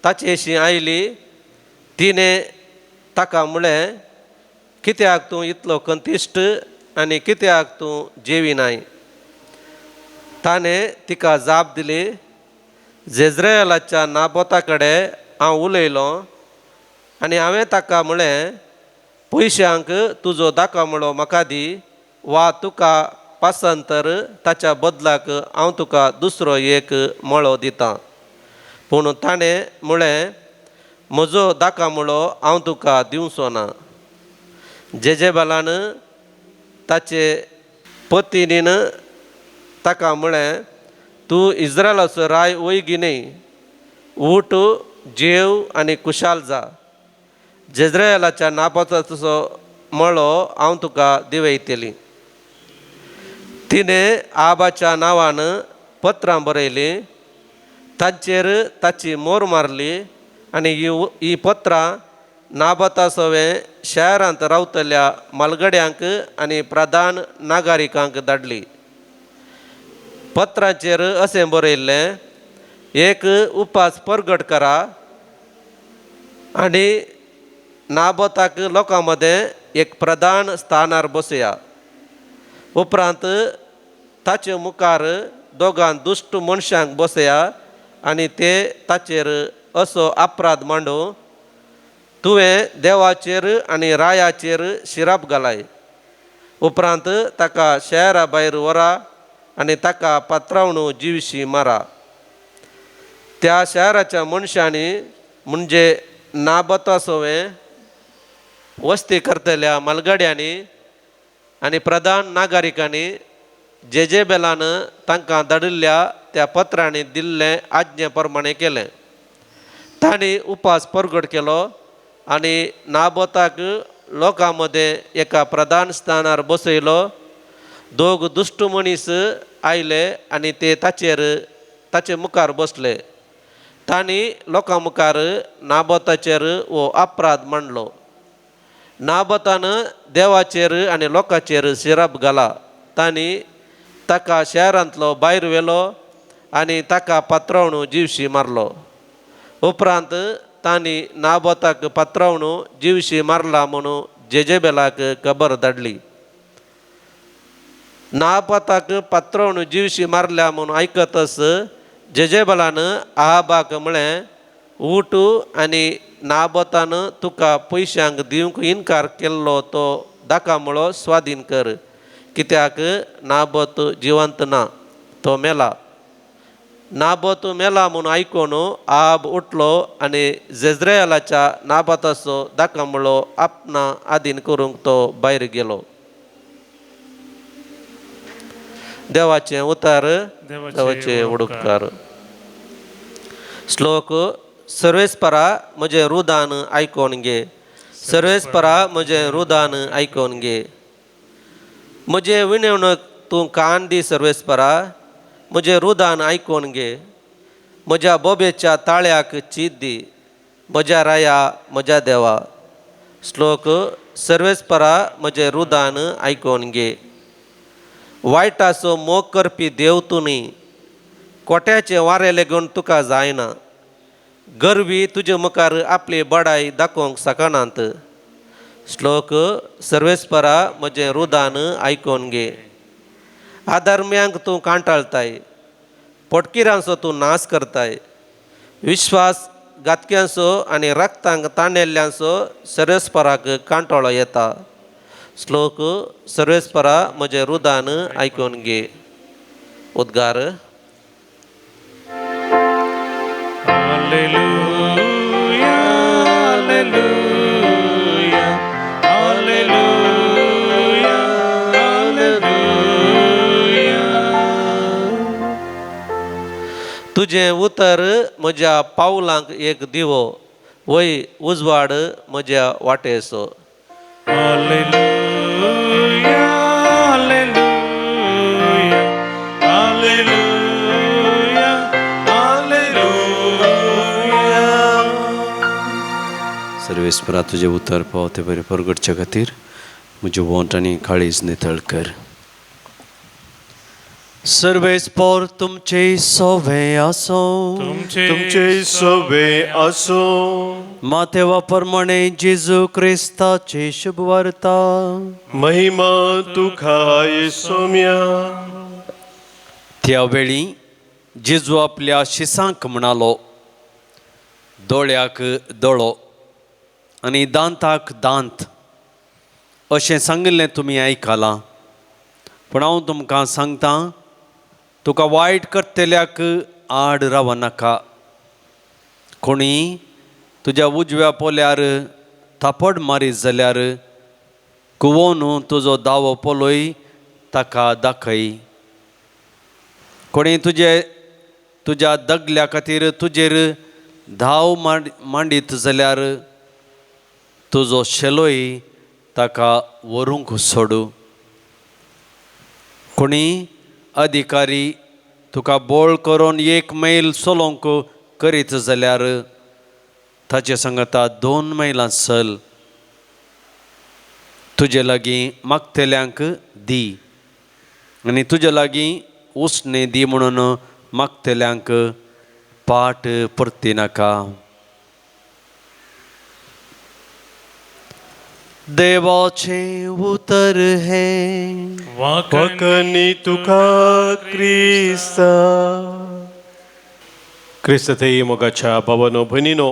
ताचेशी आयली. तिणें ताका म्हळें, कित्याक तूं इतलो कंतिश्ट आनी कित्याक तूं जेविनाय. ताणें तिका जाप दिली, जेज्रेलाच्या नाबोता कडेन हांव उलयलों आनी हांवें ताका म्हळें, पयशांक तुजो दाकामळो म्हाका दी, वा तुका पासांतर ताच्या बदलाक हांव तुका दुसरो एक मळो दितां. पूण ताणें म्हळें, म्हजो दाकामळो हांव तुका दिवचो ना. जेजेबालान ताचे पत्नीन ताका म्हळें, तूं इस्रायलाचो राय वयगी न्ही, उठ, जेव आनी कुशाल जा. जेज्रेलाच्या नाबोताचो मळो हांव तुका दिवयतली. तिणें आहाबाच्या नांवान पत्रां बरयलीं, तांचेर ताची मोर मारली आनी ही पत्रां नाबोता सवें शारांत रावतल्या मालगड्यांक आनी प्रधान नागरिकांक धाडली. पत्रांचेर अशें बरयल्लें, एक उपास परगट करा आनी नाबोताक लोकां मदें एक प्रधान स्थानार बसया. उपरांत ताचे मुखार दोगां दुश्ट मनशांक बसया आनी ते ताचेर असो अपराध मांडूं, तुवें देवाचेर आनी रायाचेर शिराप घालाय. उपरांत ताका शहरा भायर व्हरा आनी ताका पात्रावणू जिवशी मारा. त्या शहराच्या मनशांनी म्हणजे नाबतासोवें वस्ती करतल्या मलगड्यांनी आनी प्रधान नागरिकांनी जेजेबेलान तांकां धाडिल्ल्या त्या पत्रांनी दिल्ले आज्ञे प्रमाणे केलें. तांणी उपास परगट केलो आनी नाबोताक लोकां मदें एका प्रधान स्थानार बसयलो. दोग दुश्ट मनीस आयले आनी ते ताचे मुखार बसले. तांणी लोकां मुखार नाबोताचेर हो अपराध मांडलो. नाबोतान देवाचेर आनी लोकांचेर शिराप घाला. तांणी ताका शहरांतलो भायर व्हेलो आनी ताका पात्रावणू जिवशी मारलो. उपरांत तांणी नाबोताक पात्रावणू जिवशी मारला म्हणून जेजेबेलाक खबर धाडली. नाबोताक पात्रावणू जिवशी मारल्या म्हणून आयकतच जेजेबेलान आहाबाक म्हळें, उठ आनी नाबोतान तुका पयशांक दिवंक इन्कार केल्लो तो दाखामळो स्वाधीन कर, कित्याक नाबोत जिवंत ना, तो मेला. नाबोत मेला म्हणून आयकून आहाब उठलो आनी जेज्रेयलाच्या नाबोताचो दाखामळो आपणा आधीन करूंक तो भायर गेलो. देवाचें उतार. देवाचे उडुपकार. श्लोक. सर्वेस्परा म्हजें रुदान आयकोन घे. सर्वेस्परा म्हजें रुदान आयकोन घे. म्हजे विनवणूक तूं कान दी सर्वेस्परा. म्हजें रुदान आयकोन घे. म्हज्या बोबेच्या ताळ्याक चीत दी. म्हज्या राया म्हज्या देवा. श्लोक. सर्वेस्परा म्हजें रुदान आयकोन घे. वायटाचो मोग करपी देव तूं न्ही. कोट्याचें वारें लेगून तुका जायना. गरवी तुजे मुखार आपली बडाय दाखोवंक शकनात. श्लोक. सर्वेस्परा म्हजें रुदान आयकोन घे. अधर्म्यांक तूं कांटाळताय. पोटकिरांचो तूं नाश करताय. विश्वास घातक्यांचो आनी रक्तांक ताणेल्ल्यांचो सर्वेस्पराक कांटोळो येता. श्लोक. सर्वेस्परा म्हजें रुदान आयकोन घे. उद्गार. Alleluia, alleluia, alleluia, alleluia. तुजें उतर म्हज्या पावलांक एक दिवो, वय उजवाड म्हज्या वाटेचो. Alleluia, alleluia, alleluia, alleluia. सर्वेस्परा तुझे उतर पावते बरे परगटच्या खातीर म्हज्यो वोंट आनी काळीज नितळ कर. सर्वेस्पर तुमचे सोवे आसो. तुमचे सोवे आसो. मातेवा प्रमाणे जेजू क्रिस्ताची शुभ वार्ता. महिमा तुका येसोम्या. त्या वेळी जेजू आपल्या शिसांक म्हणालो, दोळ्याक दोळो आनी दांताक दांत. अशें सांगिल्लें तुमी आयकलां, पूण हांव तुमकां सांगता, तुका वायट करतल्याक आड राव नाका. कोणी तुज्या उजव्या पोल्यार थापड मारीत जाल्यार कुवोन तुजो दावो पोलोय ताका दाखय. कोणी तुज्या दगल्या खातीर तुजेर धाव मांडीत जाल्यार तुजो शेलोय ताका व्हरूंक सोडू. कोणी अधिकारी तुका बोळ करून 1 मैल चलोवंक करीत जाल्यार ताचे सांगता 2 मैलां चल. तुजे लागीं मागतल्यांक दी आनी तुजे लागीं उसणें दी म्हणून मागतल्यांक पाट परती नाका. देवाचे उतर हे वकनी तुका क्रिस्ता. क्रिस्त थेई मोगाच्या भावानो भयणीनो,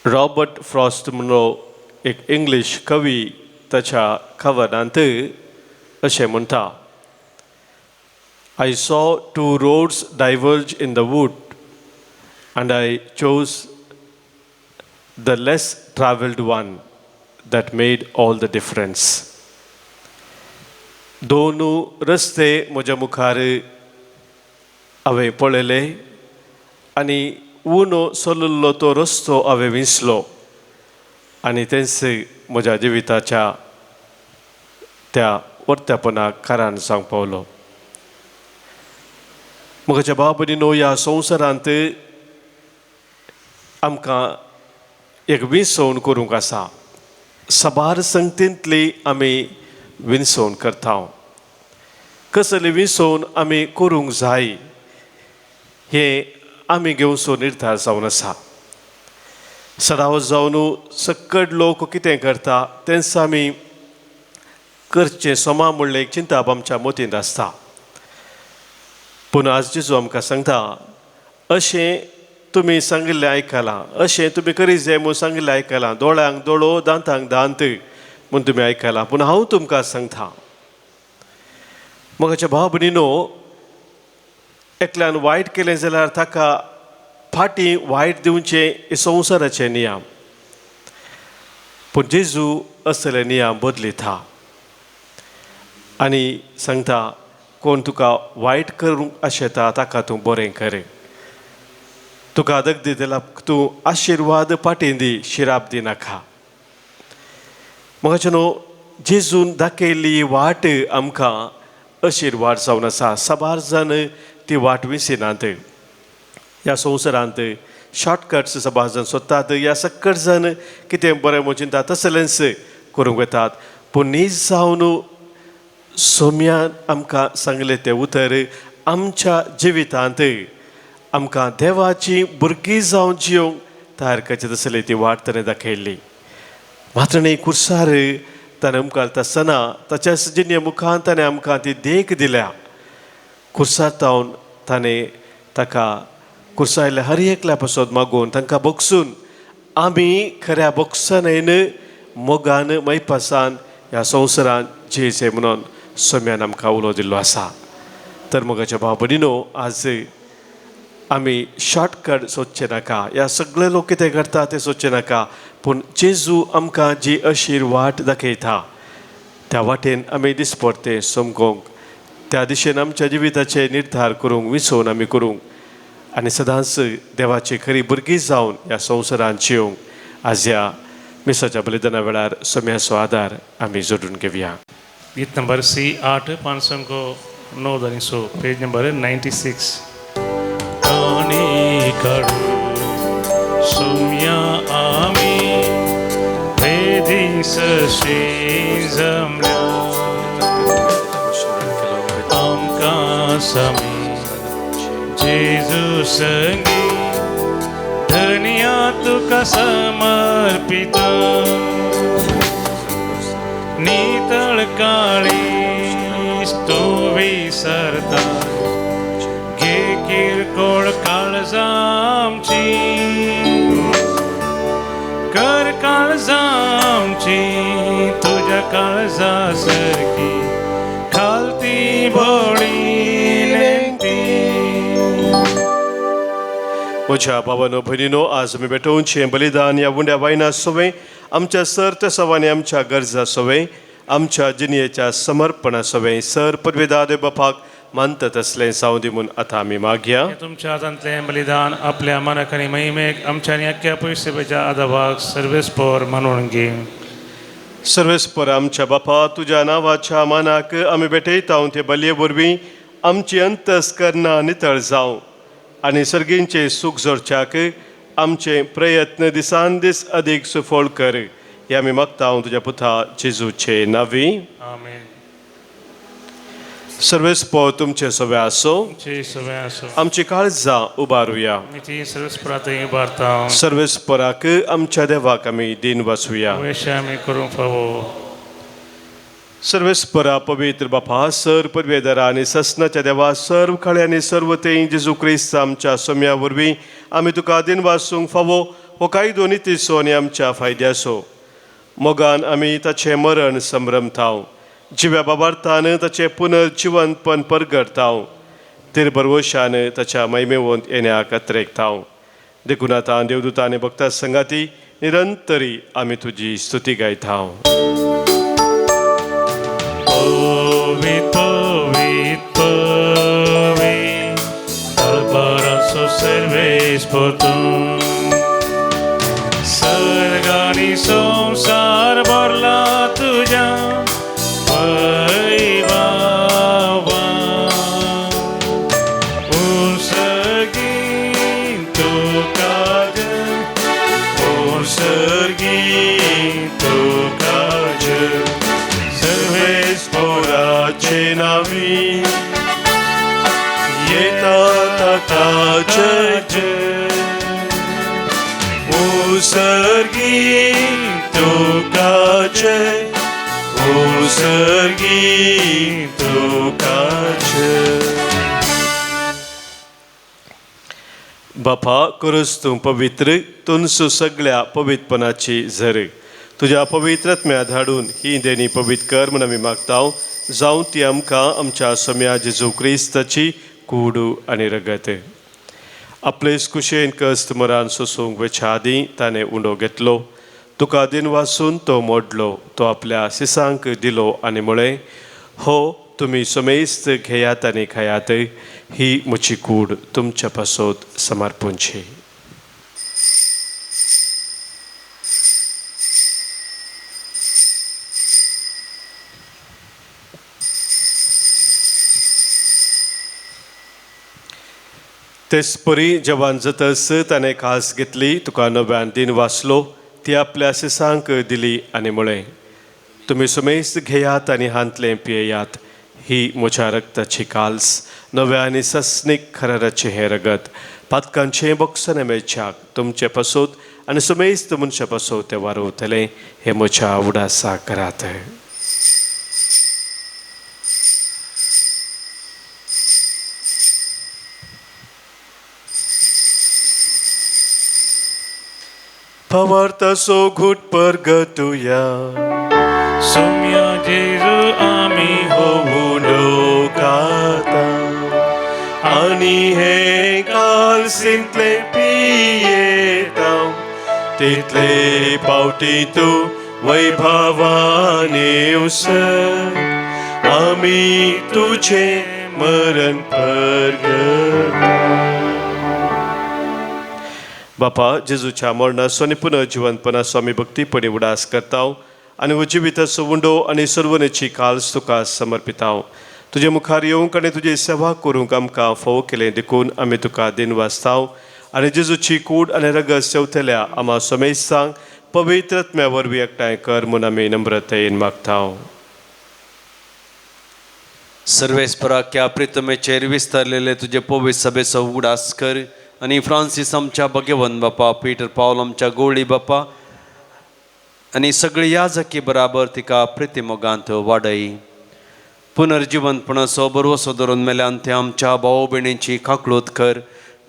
रॉबर्ट फ्रॉस्ट म्हणून एक इंग्लिश कवी ताच्या कवनांत अशें म्हणटा, I saw two roads diverge in the wood, and I chose the less traveled one that made all the difference. दोन रस्ते म्हज्या मुखार हांवें पळयले आनी उणो चलिल्लो तो रस्तो हांवें विंचलो आनी तेंच म्हज्या जिविताच्या त्या वर्त्यापणाक कारण सांग पावलो. म्हज्या बाबडीनो, ह्या संवसारांत आमकां एक विंसवण करूंक आसा. सबार संगतींतली आमी विंसवण करता. कसली विंसवण आमी करूंक जाय हें आमी घेवचो निर्धार जावन आसा. सदांच जावन सकट लोक कितें करता तेंच आमी करचें सोमा म्हणलें एक चिंता आमच्या मतींत आसता. पूण आज जेजू आमकां सांगता, अशें तुमी सांगिल्लें आयकलां, अशें तुमी करीत जाय म्हूण सांगिल्लें आयकलां, दोळ्यांक दोळो दांतांक दांत म्हूण तुमी आयकलां. पूण हांव तुमकां सांगता, म्हज्या भाव भयणीनो, एकल्यान वायट केलें जाल्यार ताका फाटीं वायट दिवचें हे संवसाराचे नियम. पूण जेजू असले नियम बदलिता आनी सांगता, कोण तुका वायट करूंक आशेता ताका तूं बरें कर. तुका दगदी जाल्यार तूं आशिर्वाद फाटीं दी, शिराप दिनाका. म्हज्यानो, जेजून दाखयल्ली वाट आमकां आशिर्वाद जावन आसा. सबार जाण ती वाट विसिनात. ह्या संवसारांत शॉर्टकट्स सबार जाण सोदतात. ह्या सकट जाण कितें बरें म्हूण चिंतात तसलेंच करूंक येतात. पूण नीज जावन सोम्यान आमकां सांगलें तें उतर आमच्या जिवितांत आमकां देवाची भुरगीं जावन जियोंक तयार करचें तसली ती वाट ताणें दाखयल्ली. मात्र न्ही, कुर्सार ताणें आमकां आसतना ताच्या जिणे मुखान ताणें आमकां ती देख दिल्या. कुर्सार तावन ताणें ताका कुर्सायल्या हर एकल्या पासून मागून तांकां बोगसून आमी खऱ्या बोगसनान मोगान मैपासान ह्या संवसारांत जियेचें म्हणून सोम्यान आमकां उलो दिल्लो आसा. तर म्हज्या भाव भयणीनो, आज आमी शॉर्टकट सोदचे नाका. ह्या सगळे लोक कितें करता तें सोदचे नाका. पूण जेजू आमकां जी अशीर वाट दाखयता त्या वाटेन आमी दिसपरते समकोंक, त्या दिशेन आमच्या जिविताचे निर्धार करूंक, विसवून आमी करूंक आनी सदांच देवाची खरी भुरगीं जावन ह्या संवसारांत जियोंक आज ह्या मिसाच्या बलिदाना वेळार सोम्याचो आदार आमी जोडून घेवया. गीत नंबर C8 509 पेज नंबर 96. काणी काढू सोम्या आमी वेदीस जमल्या आमकां समी जेजू संगी धन्या तुका समर्पित नितळ काळी तू विसरता घे किरकोळ काळजामची कर काळजामची तुझ्या काळजा सारकी खालती भोळी नेमती. म्हज्या भावानो भयणीनो, आज आमी भेटोवचें बलिदान ह्या उंड्या वायना सोवें आमच्या सर्त सवांनी आमच्या गरजा सोवें आमच्या जिणयेच्या समर्पणा सोवें सर पदवेदाद बापाक मानतात असलें जावं दी म्हूण आतां आमी मागया. तुमच्या हातांतलें बलिदान आपल्या मनाक आनी महिमेक आमच्या आनी अख्ख्या पयशेच्या आदाबाक सर्वेस्पर म्हणून घे. सर्वेस्पर आमच्या बापा, तुज्या नांवाच्या मानाक आमी भेटयता ते बलये वरवीं आमची अंतस्करणां नितळ जावं आनी सर्गींचे सूख जोडच्याक आमचे प्रयत्न दिसान दीस अदीक सुफळ कर. हे आमी मागता तुज्या पुता जेजूचे नांवी. आमेन. सर्वेस्पर तुमचे सवे आसो. तुमचे सवे आसो. आमची काळजां उबारुया. आमी ती सर्वेस्परांतय उबारता. सर्वेस्पराक आमच्या देवाक आमी दिन वाचुया. वेश आमी करूंक फावो. सर्वेस्परा पवित्र बापा, सर पदवेदारा आनी ससनाच्या देवा, सर्व काळे आनी सर्व तें जेजू क्रिस्त आमच्या सोम्या वरवीं आमी तुका दिन वाचूंक फावो हो काही दोन्ही तिसो आनी आमच्या फायद्यासो मोगान आमी ताचें मरण संभ्रमताव जिव्या बाबार्थान ताचें पुनर्जिवंतपण परगडताव तिर बरवशान ताच्या मैमेवंत येण्या कत्रेकताव देखून आतां देवदूता आनी भक्ता संगाती निरंतरी आमी तुजी स्तुती गायताव. Povit, povit, povit, albarazo serveis potum. Sargani संसार भरला तुझ्या वैभवा. उसगीन तुका जग, उसगीन तुका जग. सर्वेस पोराचे नावी येतात ताचे जग. उसर्गी तुका जय, उसर्गी तुका जय. बापा करूस तूं पवित्र तुनसू सगळ्या पवित्रपणाची झर तुझ्या पवित्रत्म्या धाडून ही देणी पवित्र कर म्हूण आमी मागताव जावं ती आमकां आमच्या सोम्या जेजू क्रिस्ताची कूड आनी रगत. आपलेच कुशेन कस्त मरान सोसूंक वेच्या आदीं ताणें उंडो घेतलो तुका दिन वासून तो मोडलो तो आपल्या सिसांक दिलो आनी म्हळें हो तुमी सोमेस्त घेयात आनी खायात ही म्हजी कूड तुमच्या पासत समर्पूंची. तेचपरी जवान जातस ताणें खास घेतली तुका नव्यान दिन वाचलो ती आपल्या सिसांक दिली आनी म्हळें तुमी सुमेस्त घेयात आनी हांतलें पियेयात ही म्हज्या रक्ताची काल्स नव्या आनी सस्नीक खराराचें हें रगत पातकांचें बक्षन मेळच्याक तुमचे पासत आनी सुमेस्त मनशा पासत तें वारोवतलें हें म्हज्या उडासा करात. Pavarta so gut pergatuya Somya Jesu ami Hovundo kata Ani he kal sintle piyetam Title pauti tu vaibhavane usar Ami tujhe maran pergata. बापा जेजूच्या मरणाचो आनी पुनर्जिवंतपणाचो आमी भक्तीपणी उडास करताव आनी हो जिविताचो उंडो आनी सर्वनेची काल्स तुका समर्पिताव. तुजे मुखार येवंक आनी तुजी सेवा करूंक आमकां फोव केलें देखून आमी तुका दिन वाचताव आनी जेजूची कूड आनी रगत सेवतल्या आमा सोमेस्तांक पवित्रत्म्या वरवीं एकठांय कर म्हूण आमी नम्रतायेन मागताव. सर्वेस्पराक्या प्रितमेचेर विस्तारलेले तुजे पवित्र सभेचो उगडास कर आनी फ्रांसीस आमच्या भगवंत बापा पीटर पावल आमच्या गोळी बापा आनी सगळी याजकी बराबर तिका प्रितीमोगांत वाडय. पुनर्जिवंतपणाचो बरवसो धरून मेल्यान ते आमच्या भाव भयणीची खाकळूत कर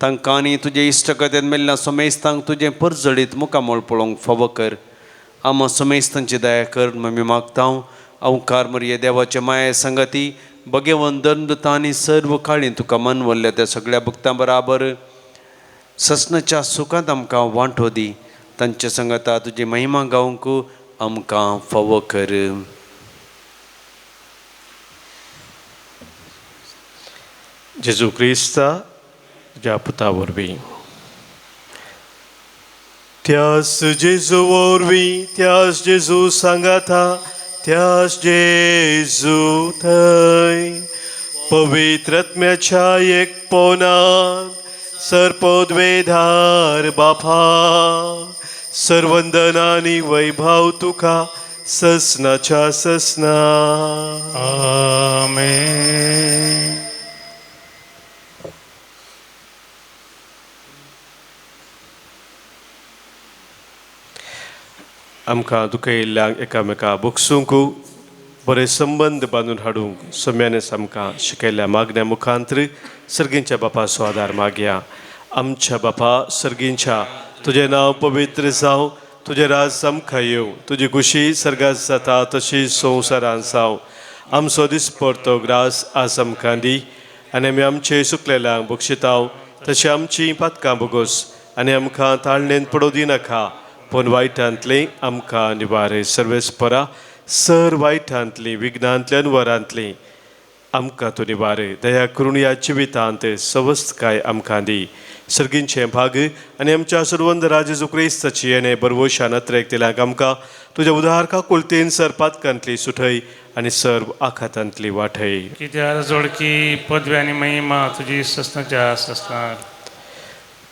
तांकां आनी तुजे इश्टकथेन मेल्ल्या सोमेस्तांक तुजें परजडीत मुखामोळ पळोवंक फावो कर. आम सोमेस्तांची दया कर आमी मागतांव. अवकार मरिये देवाचे माये संगती भगवंत दंडता आनी सर्व काळी तुका मनवल्ल्या त्या सगळ्या भक्तां बराबर ससनाच्या सुखांत आमकां वांटो दी. तांचे संगता तुजी महिमा गावंक आमकां फावो कर. जेजू क्रिस्ता तुज्या पुता वरवीं त्यास जेजू वरवीं त्यास जेजू सांगाता त्यास जेजू थंय पवित्रत्म्याच्या एकपणान सर्पोद्वेधार बापा सर्वंदनानी वैभव तुका ससनाच्या ससना. आमेन. आमकां दुखयल्ल्यांक एकामेका भोगसूंक बरे संबंद बांदून हाडूंक सोम्यानेच आमकां शिकयल्ल्या मागण्या मुखांतर सर्गींच्या बापा आदार मागया. आमच्या बापा सर्गींच्या तुझे नाव पवित्र जावं, तुझे राज समखा येवं, तुझी खुशी सर्गात जाता तशी संवसारांत जावं. आमचो दिसपरतो ग्रास आज आमकां दी, आनी आमी आमचे सुकलेल्यांक बक्षिताव, तशी आमची पातकां बोगोस, आनी आमकां ताळणेन पडोव दिनाका, पूण वायटांतले आमकां निवारे. सर्वेस्परा सर वायटांतली विघ्नांतल्यान वरांतली आमकां तूं निवारे. दया करून ह्या जिवितांत सवस्थकाय आमकां दी. सर्गींचे भाग आनी आमच्या सुरवंद राज जेजू क्रिस्ताची येणे बरवशान एकतेल्यांक आमकां तुज्या उदारका कुलतेन सर पातकांतली सुटय आनी सर्व आखातांतली वाटय. कित्याक जोडकी पदवी आनी महिमा तुजी सस्नाच्या सस्नाक.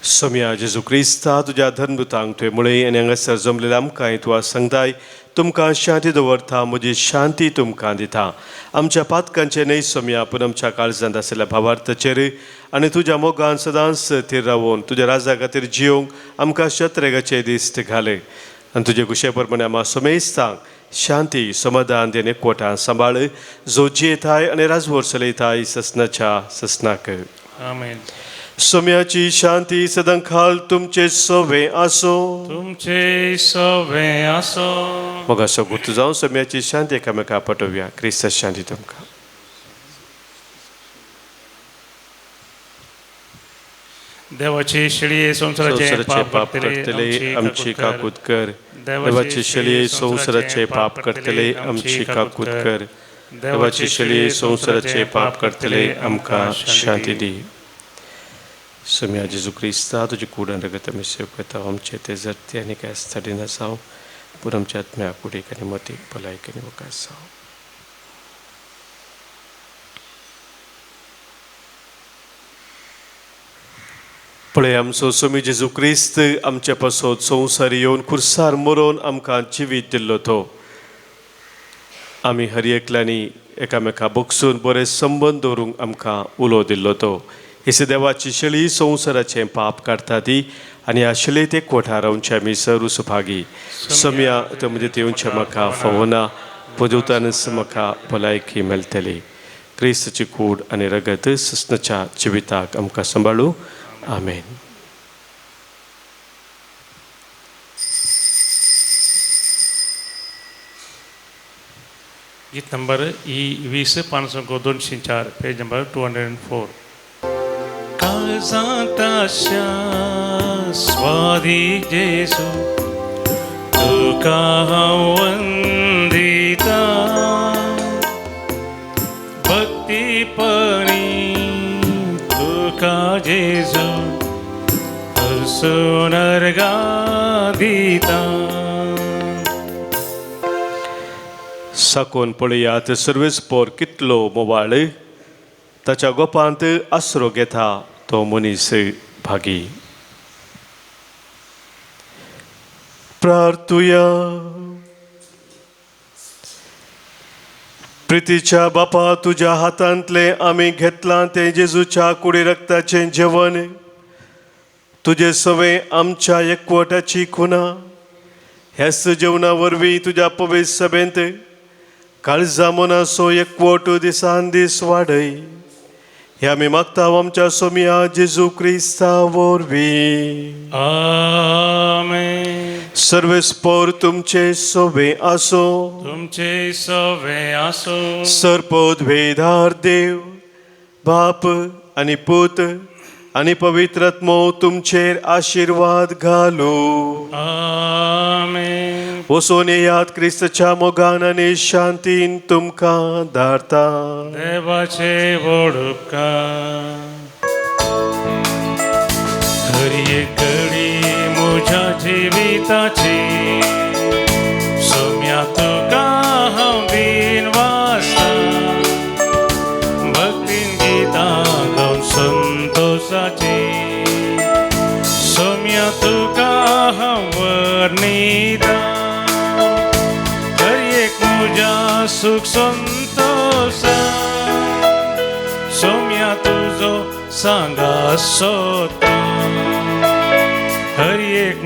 सोम्या जेजू क्रिस्ता तुज्या धर्मदुतांक तुवें मुळे आनी हांगासर जमलेल्या आमकांय तूं आज सांगताय, तुमकां शांती दवरता, म्हजी शांती तुमकां दिता. आमच्या पातकांचे न्हय सोम्या, पूण आमच्या काळजांत आशिल्ल्या भावार्थाचेर आनी तुज्या मोगान सदांच थीर रावून तुज्या राजा खातीर जियोंक आमकां शत्रेगाचे दीस घाले. आनी तुजे कुशे प्रमाणे आमकां सोमेस्तांक शांती समाधान देने कोटां सांबाळ, जो जियेताय आनी राजवट चलयताय ससनाच्या ससनाक. आमेन. सोम्याची शांती सदांखाल तुमचे सोवे आसो. तुमचे सवे आसो. मोगाचो गुर्तू जावं सोम्याची शांती एकामेकां पटोवया. क्रिस्त शांती तुमकां. देवाची शिळये संसाराचे पाप करतले आमची काकूत कर. देवाची शिळये संसाराचे पाप करतले आमची काकूत कर. देवाची शिळये संसाराचे पाप करतले आमकां शांती दी. सोम्या जेजू क्रिस्ता तुजी कुडान रगत आमी सेव करता. आमचे ते जरते आनी काय आसताडी जावं, पूण आमच्या आत्म्या कुडीक आनी मतीक भलायक आनी वकास जावं. पळय आमचो सोमी जेजू क्रिस्त आमच्या पासत संवसार येवन खुर्सार मरोवन आमकां जिवीत दिल्लो तो. आमी हर एकल्यांनी एकामेकां बगसून बरे संबंद दवरूंक आमकां उलो दिल्लो तो. हेच देवाची शिळी संवसाराचें पाप काडटा ती, आनी ह्या शिळेत एक कोठार रावचे आमी सर सुभागी. सोम्या तो म्हणजे तेवचे म्हाका फवना पदुतानच म्हाका भलायकी मेळटली. क्रिस्ताची कूड आनी रगत ससनाच्या जिविताक आमकां सांबाळूं. आमेन. गीत नंबर E20 504 पेज नंबर 204. काळजांत स्वादी जेसू तुका हांव वंदिता, भक्तीपणी तुका जेजू हरसून अर्गा दिता. साकोन पळयात सर्वेस्पोर कितलो मोवाळ, ताच्या गोपांत आसरो घेता तो मनीस भागी. प्रार्थुया. प्रितीच्या बापा, तुज्या हातांतले आमी घेतलां ते जेजूच्या कुडी रक्ताचें जेवण, तुजे सवे आमच्या एकवटाची खुना. ह्याच जेवणा वरवीं तुज्या पवित्र सभेंत काळजा मनाचो एकवट दिसान दीस वाडय. हे आमी मागता आमच्या सोम्या जेजू क्रिस्ता वरवीं. आमेन. सर्वेस्पोर तुमचे सोवे आसो. तुमचे सवे आसो. सरपद वेदार देव बाप आनी पूत आनी पवित्र आत्मो तुमचेर आशिर्वाद घालो. आमेन. वचून येयात क्रिस्ताच्या मोगान आनी शांतीन तुमकां धाडटा. देवाचे व्हड उपकार. हर एक घडी म्हज्या जिविताची सोम्या तुका हांव बीन वाचता. भक्तीन गितां गावन संतोषाची सोम्या तुका हांव वर्णिता. हर एक म्हज्या सुख संतोषा सोम्या तुजो सांगा सोता. हर एक